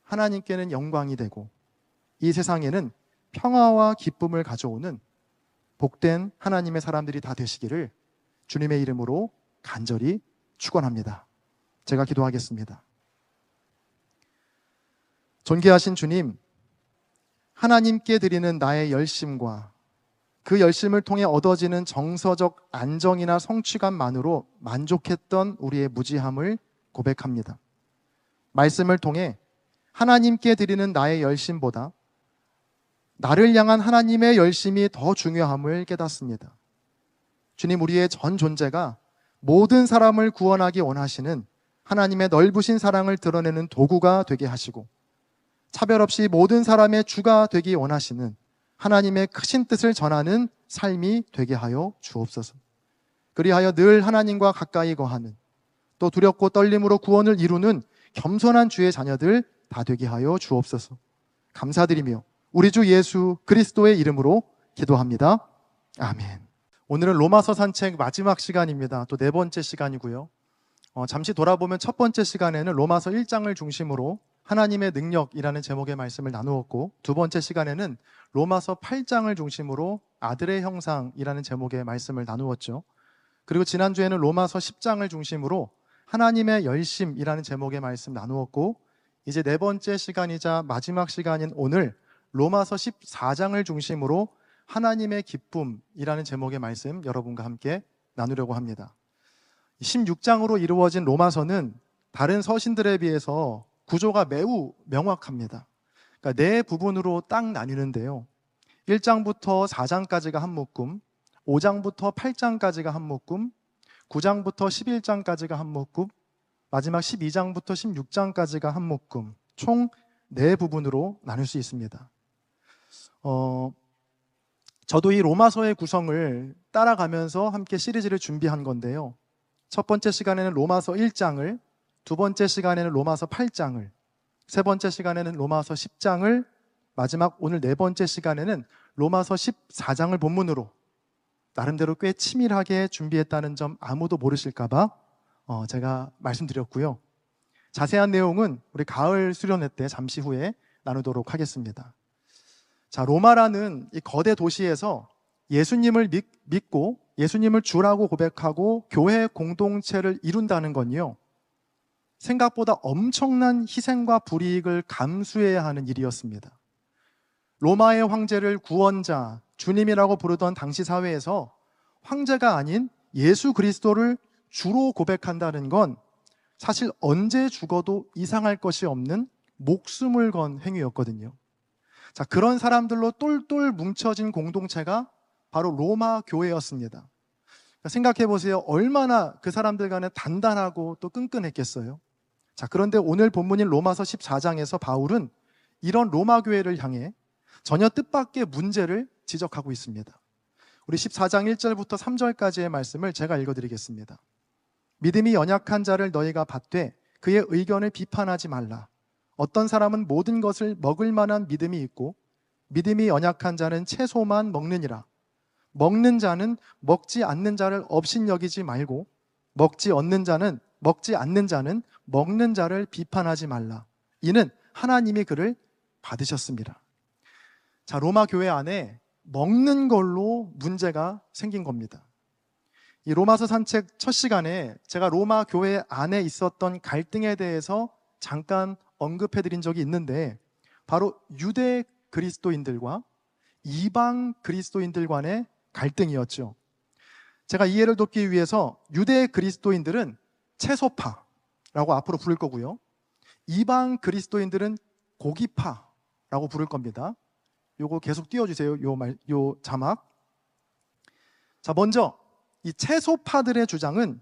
하나님께는 영광이 되고 이 세상에는 평화와 기쁨을 가져오는 복된 하나님의 사람들이 다 되시기를 주님의 이름으로 간절히 축원합니다. 제가 기도하겠습니다. 존귀하신 주님, 하나님께 드리는 나의 열심과 그 열심을 통해 얻어지는 정서적 안정이나 성취감만으로 만족했던 우리의 무지함을 고백합니다. 말씀을 통해 하나님께 드리는 나의 열심보다 나를 향한 하나님의 열심이 더 중요함을 깨닫습니다. 주님, 우리의 전 존재가 모든 사람을 구원하기 원하시는 하나님의 넓으신 사랑을 드러내는 도구가 되게 하시고 차별 없이 모든 사람의 주가 되기 원하시는 하나님의 크신 뜻을 전하는 삶이 되게 하여 주옵소서. 그리하여 늘 하나님과 가까이 거하는, 또 두렵고 떨림으로 구원을 이루는 겸손한 주의 자녀들 다 되게 하여 주옵소서. 감사드리며 우리 주 예수 그리스도의 이름으로 기도합니다. 아멘. 오늘은 로마서 산책 마지막 시간입니다. 또 네 번째 시간이고요. 잠시 돌아보면 첫 번째 시간에는 로마서 1장을 중심으로 하나님의 능력이라는 제목의 말씀을 나누었고, 두 번째 시간에는 로마서 8장을 중심으로 아들의 형상이라는 제목의 말씀을 나누었죠. 그리고 지난주에는 로마서 10장을 중심으로 하나님의 열심이라는 제목의 말씀 나누었고, 이제 네 번째 시간이자 마지막 시간인 오늘 로마서 14장을 중심으로 하나님의 기쁨이라는 제목의 말씀 여러분과 함께 나누려고 합니다. 16장으로 이루어진 로마서는 다른 서신들에 비해서 구조가 매우 명확합니다. 그러니까 네 부분으로 딱 나뉘는데요. 1장부터 4장까지가 한 묶음, 5장부터 8장까지가 한 묶음, 9장부터 11장까지가 한 묶음, 마지막 12장부터 16장까지가 한 묶음, 총 네 부분으로 나눌 수 있습니다. 저도 이 로마서의 구성을 따라가면서 함께 시리즈를 준비한 건데요. 첫 번째 시간에는 로마서 1장을, 두 번째 시간에는 로마서 8장을, 세 번째 시간에는 로마서 10장을, 마지막 오늘 네 번째 시간에는 로마서 14장을 본문으로 나름대로 꽤 치밀하게 준비했다는 점 아무도 모르실까 봐 제가 말씀드렸고요. 자세한 내용은 우리 가을 수련회 때 잠시 후에 나누도록 하겠습니다. 자, 로마라는 이 거대 도시에서 예수님을 믿고 예수님을 주라고 고백하고 교회 공동체를 이룬다는 건요, 생각보다 엄청난 희생과 불이익을 감수해야 하는 일이었습니다. 로마의 황제를 구원자, 주님이라고 부르던 당시 사회에서 황제가 아닌 예수 그리스도를 주로 고백한다는 건 사실 언제 죽어도 이상할 것이 없는 목숨을 건 행위였거든요. 자, 그런 사람들로 똘똘 뭉쳐진 공동체가 바로 로마 교회였습니다. 생각해 보세요. 얼마나 그 사람들 간에 단단하고 또 끈끈했겠어요. 자, 그런데 오늘 본문인 로마서 14장에서 바울은 이런 로마 교회를 향해 전혀 뜻밖의 문제를 지적하고 있습니다. 우리 14장 1절부터 3절까지의 말씀을 제가 읽어드리겠습니다. 믿음이 연약한 자를 너희가 받되 그의 의견을 비판하지 말라. 어떤 사람은 모든 것을 먹을 만한 믿음이 있고 믿음이 연약한 자는 채소만 먹느니라. 먹는 자는 먹지 않는 자를 업신여기지 말고 먹지 않는 자는 먹는 자를 비판하지 말라. 이는 하나님이 그를 받으셨습니다. 자, 로마 교회 안에 먹는 걸로 문제가 생긴 겁니다. 이 로마서 산책 첫 시간에 제가 로마 교회 안에 있었던 갈등에 대해서 잠깐 언급해드린 적이 있는데, 바로 유대 그리스도인들과 이방 그리스도인들 간의 갈등이었죠. 제가 이해를 돕기 위해서 유대 그리스도인들은 채소파라고 앞으로 부를 거고요, 이방 그리스도인들은 고기파라고 부를 겁니다. 요거 계속 띄워주세요. 요 자막. 자, 먼저 이 채소파들의 주장은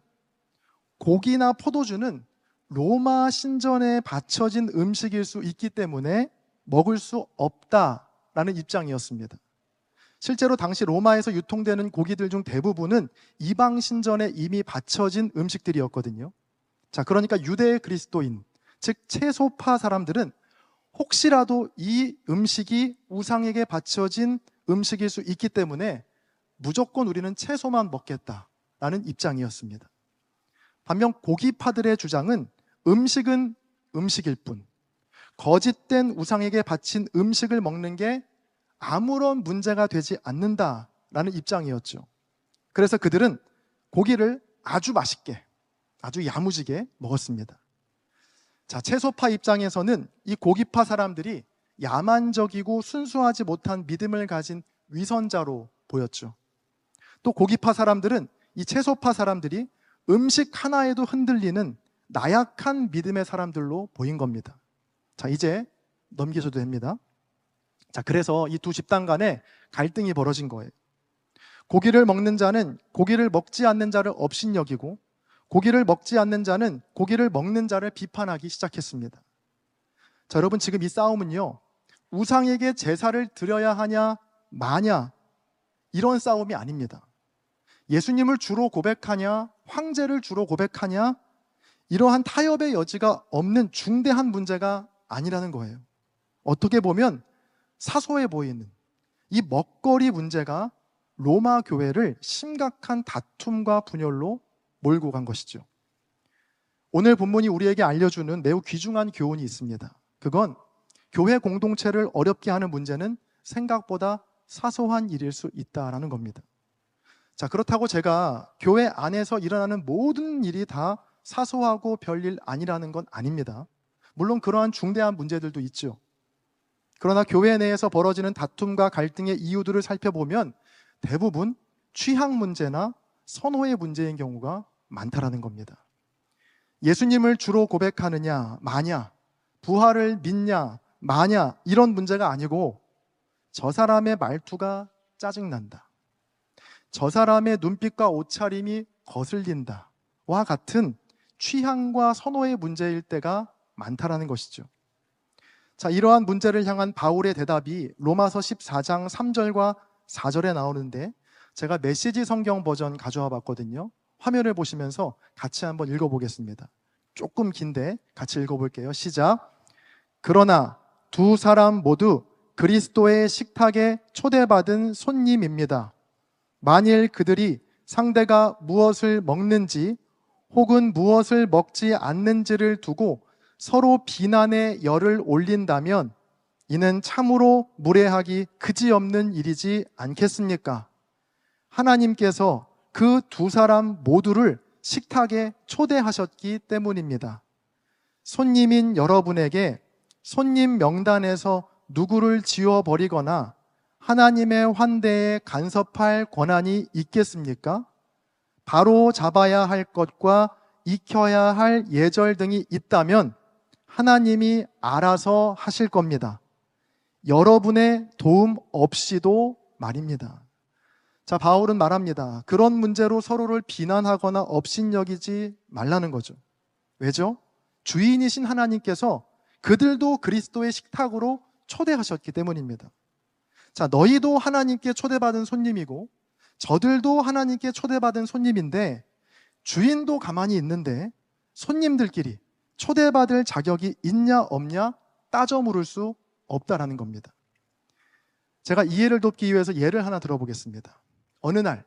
고기나 포도주는 로마 신전에 바쳐진 음식일 수 있기 때문에 먹을 수 없다라는 입장이었습니다. 실제로 당시 로마에서 유통되는 고기들 중 대부분은 이방 신전에 이미 바쳐진 음식들이었거든요. 자, 그러니까 유대 그리스도인, 즉 채소파 사람들은 혹시라도 이 음식이 우상에게 바쳐진 음식일 수 있기 때문에 무조건 우리는 채소만 먹겠다라는 입장이었습니다. 반면 고기파들의 주장은 음식은 음식일 뿐, 거짓된 우상에게 바친 음식을 먹는 게 아무런 문제가 되지 않는다라는 입장이었죠. 그래서 그들은 고기를 아주 맛있게, 아주 야무지게 먹었습니다. 자, 채소파 입장에서는 이 고기파 사람들이 야만적이고 순수하지 못한 믿음을 가진 위선자로 보였죠. 또 고기파 사람들은 이 채소파 사람들이 음식 하나에도 흔들리는 나약한 믿음의 사람들로 보인 겁니다. 자, 이제 넘기셔도 됩니다. 자, 그래서 이 두 집단 간에 갈등이 벌어진 거예요. 고기를 먹는 자는 고기를 먹지 않는 자를 업신여기고, 고기를 먹지 않는 자는 고기를 먹는 자를 비판하기 시작했습니다. 자, 여러분, 지금 이 싸움은요, 우상에게 제사를 드려야 하냐 마냐 이런 싸움이 아닙니다. 예수님을 주로 고백하냐, 황제를 주로 고백하냐, 이러한 타협의 여지가 없는 중대한 문제가 아니라는 거예요. 어떻게 보면 사소해 보이는 이 먹거리 문제가 로마 교회를 심각한 다툼과 분열로 몰고 간 것이죠. 오늘 본문이 우리에게 알려주는 매우 귀중한 교훈이 있습니다. 그건 교회 공동체를 어렵게 하는 문제는 생각보다 사소한 일일 수 있다라는 겁니다. 자, 그렇다고 제가 교회 안에서 일어나는 모든 일이 다 사소하고 별일 아니라는 건 아닙니다. 물론 그러한 중대한 문제들도 있죠. 그러나 교회 내에서 벌어지는 다툼과 갈등의 이유들을 살펴보면 대부분 취향 문제나 선호의 문제인 경우가 많다라는 겁니다. 예수님을 주로 고백하느냐 마냐, 부활을 믿냐 마냐, 이런 문제가 아니고 저 사람의 말투가 짜증난다, 저 사람의 눈빛과 옷차림이 거슬린다 와 같은 취향과 선호의 문제일 때가 많다라는 것이죠. 자, 이러한 문제를 향한 바울의 대답이 로마서 14장 3절과 4절에 나오는데 제가 메시지 성경 버전 가져와 봤거든요. 화면을 보시면서 같이 한번 읽어보겠습니다. 조금 긴데 같이 읽어볼게요. 시작. 그러나 두 사람 모두 그리스도의 식탁에 초대받은 손님입니다. 만일 그들이 상대가 무엇을 먹는지 혹은 무엇을 먹지 않는지를 두고 서로 비난의 열을 올린다면 이는 참으로 무례하기 그지없는 일이지 않겠습니까? 하나님께서 그 두 사람 모두를 식탁에 초대하셨기 때문입니다. 손님인 여러분에게 손님 명단에서 누구를 지워버리거나 하나님의 환대에 간섭할 권한이 있겠습니까? 바로 잡아야 할 것과 익혀야 할 예절 등이 있다면 하나님이 알아서 하실 겁니다. 여러분의 도움 없이도 말입니다. 자, 바울은 말합니다. 그런 문제로 서로를 비난하거나 업신여기지 말라는 거죠. 왜죠? 주인이신 하나님께서 그들도 그리스도의 식탁으로 초대하셨기 때문입니다. 자, 너희도 하나님께 초대받은 손님이고 저들도 하나님께 초대받은 손님인데 주인도 가만히 있는데 손님들끼리 초대받을 자격이 있냐 없냐 따져 물을 수 없다라는 겁니다. 제가 이해를 돕기 위해서 예를 하나 들어보겠습니다. 어느 날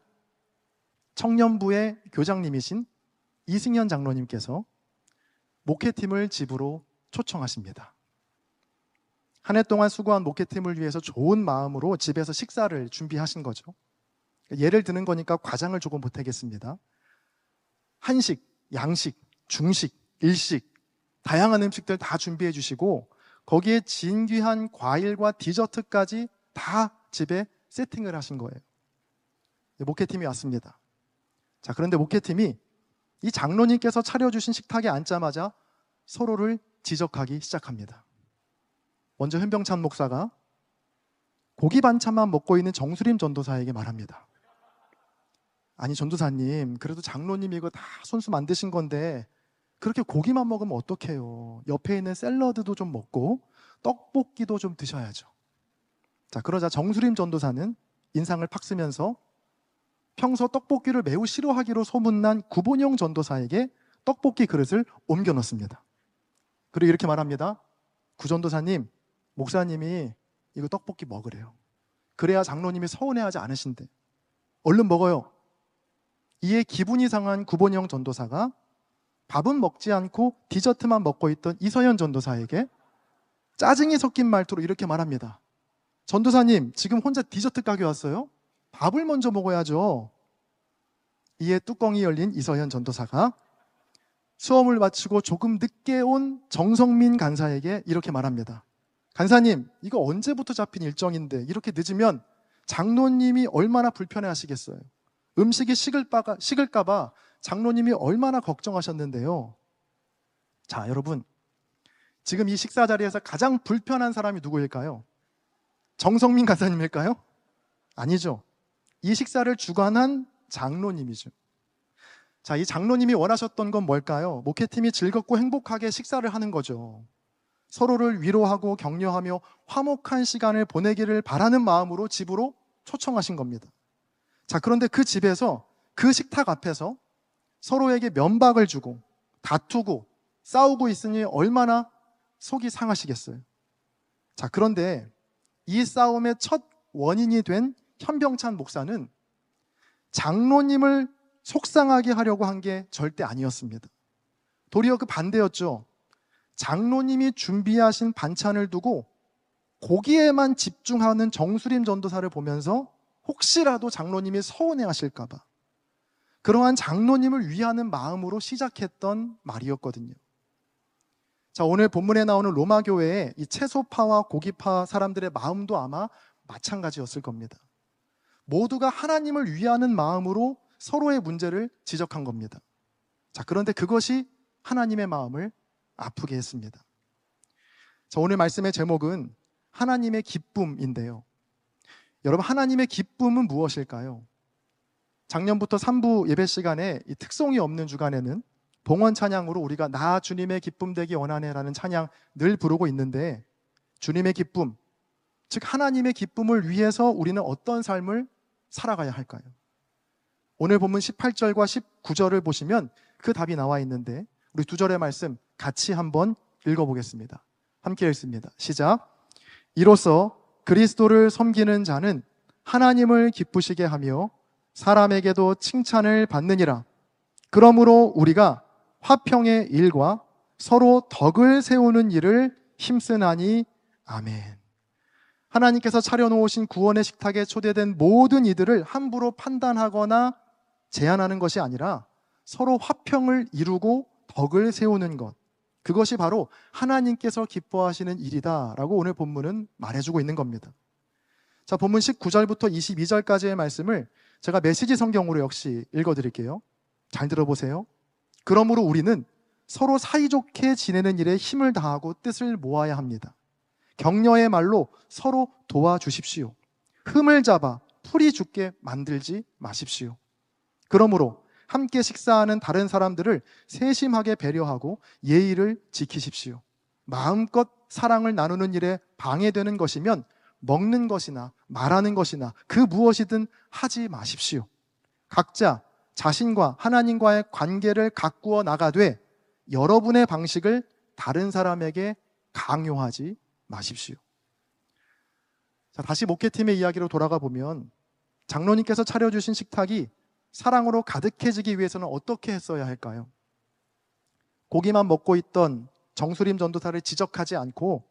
청년부의 교장님이신 이승현 장로님께서 목회팀을 집으로 초청하십니다. 한 해 동안 수고한 목회팀을 위해서 좋은 마음으로 집에서 식사를 준비하신 거죠. 예를 드는 거니까 과장을 조금 보태겠습니다. 한식, 양식, 중식, 일식 다양한 음식들 다 준비해 주시고 거기에 진귀한 과일과 디저트까지 다 집에 세팅을 하신 거예요. 목회팀이 왔습니다. 자, 그런데 목회팀이 이 장로님께서 차려주신 식탁에 앉자마자 서로를 지적하기 시작합니다. 먼저 현병찬 목사가 고기 반찬만 먹고 있는 정수림 전도사에게 말합니다. 아니 전도사님, 그래도 장로님 이거 다 손수 만드신 건데 그렇게 고기만 먹으면 어떡해요. 옆에 있는 샐러드도 좀 먹고 떡볶이도 좀 드셔야죠. 자, 그러자 정수림 전도사는 인상을 팍 쓰면서 평소 떡볶이를 매우 싫어하기로 소문난 구본영 전도사에게 떡볶이 그릇을 옮겨 놓습니다. 그리고 이렇게 말합니다. 구전도사님, 목사님이 이거 떡볶이 먹으래요. 그래야 장로님이 서운해하지 않으신데 얼른 먹어요. 이에 기분이 상한 구본영 전도사가 밥은 먹지 않고 디저트만 먹고 있던 이서연 전도사에게 짜증이 섞인 말투로 이렇게 말합니다. 전도사님, 지금 혼자 디저트 가게 왔어요? 밥을 먼저 먹어야죠. 이에 뚜껑이 열린 이서연 전도사가 수업을 마치고 조금 늦게 온 정성민 간사에게 이렇게 말합니다. 간사님, 이거 언제부터 잡힌 일정인데 이렇게 늦으면 장로님이 얼마나 불편해 하시겠어요. 음식이 식을까 봐 장로님이 얼마나 걱정하셨는데요. 자, 여러분, 지금 이 식사 자리에서 가장 불편한 사람이 누구일까요? 정성민 간사님일까요? 아니죠. 이 식사를 주관한 장로님이죠. 자, 이 장로님이 원하셨던 건 뭘까요? 목회팀이 즐겁고 행복하게 식사를 하는 거죠. 서로를 위로하고 격려하며 화목한 시간을 보내기를 바라는 마음으로 집으로 초청하신 겁니다. 자, 그런데 그 집에서 그 식탁 앞에서 서로에게 면박을 주고 다투고 싸우고 있으니 얼마나 속이 상하시겠어요. 자, 그런데 이 싸움의 첫 원인이 된 현병찬 목사는 장로님을 속상하게 하려고 한 게 절대 아니었습니다. 도리어 그 반대였죠. 장로님이 준비하신 반찬을 두고 고기에만 집중하는 정수림 전도사를 보면서 혹시라도 장로님이 서운해하실까 봐 그러한 장로님을 위하는 마음으로 시작했던 말이었거든요. 자, 오늘 본문에 나오는 로마 교회의 이 채소파와 고기파 사람들의 마음도 아마 마찬가지였을 겁니다. 모두가 하나님을 위하는 마음으로 서로의 문제를 지적한 겁니다. 자, 그런데 그것이 하나님의 마음을 아프게 했습니다. 자, 오늘 말씀의 제목은 하나님의 기쁨인데요. 여러분, 하나님의 기쁨은 무엇일까요? 작년부터 3부 예배 시간에 이 특송이 없는 주간에는 봉헌 찬양으로 우리가 나 주님의 기쁨 되기 원하네 라는 찬양 늘 부르고 있는데, 주님의 기쁨, 즉 하나님의 기쁨을 위해서 우리는 어떤 삶을 살아가야 할까요? 오늘 본문 18절과 19절을 보시면 그 답이 나와 있는데, 우리 두 절의 말씀 같이 한번 읽어보겠습니다. 함께 읽습니다. 시작. 이로써 그리스도를 섬기는 자는 하나님을 기쁘시게 하며 사람에게도 칭찬을 받느니라. 그러므로 우리가 화평의 일과 서로 덕을 세우는 일을 힘쓰나니. 아멘. 하나님께서 차려놓으신 구원의 식탁에 초대된 모든 이들을 함부로 판단하거나 제한하는 것이 아니라 서로 화평을 이루고 덕을 세우는 것, 그것이 바로 하나님께서 기뻐하시는 일이다라고 오늘 본문은 말해주고 있는 겁니다. 자, 본문 19절부터 22절까지의 말씀을 제가 메시지 성경으로 역시 읽어드릴게요. 잘 들어보세요. 그러므로 우리는 서로 사이좋게 지내는 일에 힘을 다하고 뜻을 모아야 합니다. 격려의 말로 서로 도와주십시오. 흠을 잡아 풀이 죽게 만들지 마십시오. 그러므로 함께 식사하는 다른 사람들을 세심하게 배려하고 예의를 지키십시오. 마음껏 사랑을 나누는 일에 방해되는 것이면 먹는 것이나 말하는 것이나 그 무엇이든 하지 마십시오. 각자 자신과 하나님과의 관계를 가꾸어 나가되 여러분의 방식을 다른 사람에게 강요하지 마십시오. 자, 다시 목회팀의 이야기로 돌아가 보면 장로님께서 차려주신 식탁이 사랑으로 가득해지기 위해서는 어떻게 했어야 할까요? 고기만 먹고 있던 정수림 전도사를 지적하지 않고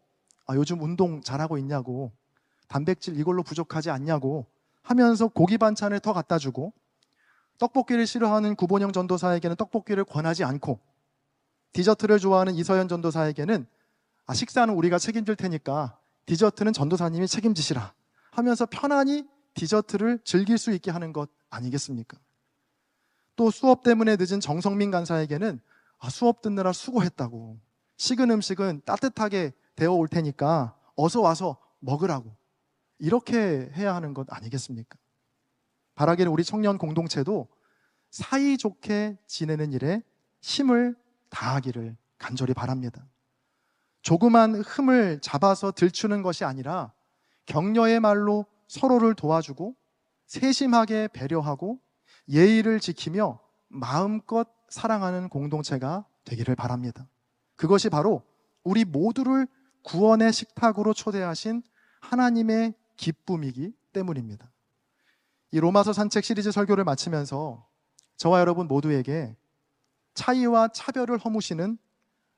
요즘 운동 잘하고 있냐고, 단백질 이걸로 부족하지 않냐고 하면서 고기 반찬을 더 갖다 주고, 떡볶이를 싫어하는 구본영 전도사에게는 떡볶이를 권하지 않고, 디저트를 좋아하는 이서연 전도사에게는 식사는 우리가 책임질 테니까 디저트는 전도사님이 책임지시라 하면서 편안히 디저트를 즐길 수 있게 하는 것 아니겠습니까? 또 수업 때문에 늦은 정성민 간사에게는 수업 듣느라 수고했다고, 식은 음식은 따뜻하게 데워올 테니까 어서 와서 먹으라고, 이렇게 해야 하는 것 아니겠습니까? 바라기를 우리 청년 공동체도 사이좋게 지내는 일에 힘을 다하기를 간절히 바랍니다. 조그만 흠을 잡아서 들추는 것이 아니라 격려의 말로 서로를 도와주고 세심하게 배려하고 예의를 지키며 마음껏 사랑하는 공동체가 되기를 바랍니다. 그것이 바로 우리 모두를 구원의 식탁으로 초대하신 하나님의 기쁨이기 때문입니다. 이 로마서 산책 시리즈 설교를 마치면서 저와 여러분 모두에게 차이와 차별을 허무시는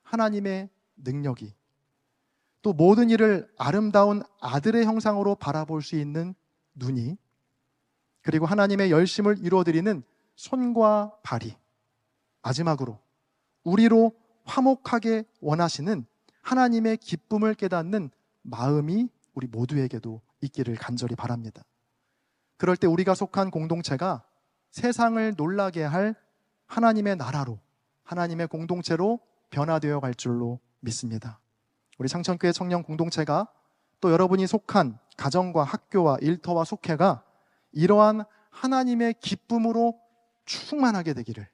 하나님의 능력이, 또 모든 일을 아름다운 아들의 형상으로 바라볼 수 있는 눈이, 그리고 하나님의 열심을 이루어드리는 손과 발이, 마지막으로 우리로 화목하게 원하시는 하나님의 기쁨을 깨닫는 마음이 우리 모두에게도 있기를 간절히 바랍니다. 그럴 때 우리가 속한 공동체가 세상을 놀라게 할 하나님의 나라로, 하나님의 공동체로 변화되어 갈 줄로 믿습니다. 우리 창천교회 청년 공동체가, 또 여러분이 속한 가정과 학교와 일터와 속회가 이러한 하나님의 기쁨으로 충만하게 되기를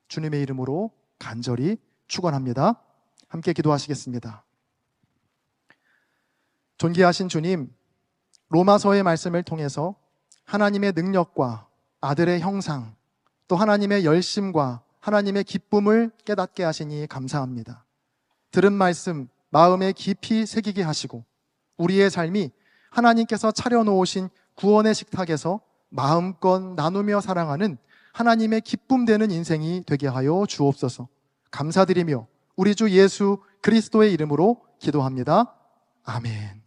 주님의 이름으로 간절히 축원합니다. 함께 기도하시겠습니다. 존귀하신 주님, 로마서의 말씀을 통해서 하나님의 능력과 아들의 형상, 또 하나님의 열심과 하나님의 기쁨을 깨닫게 하시니 감사합니다. 들은 말씀 마음에 깊이 새기게 하시고 우리의 삶이 하나님께서 차려놓으신 구원의 식탁에서 마음껏 나누며 사랑하는 하나님의 기쁨 되는 인생이 되게 하여 주옵소서. 감사드리며 우리 주 예수 그리스도의 이름으로 기도합니다. 아멘.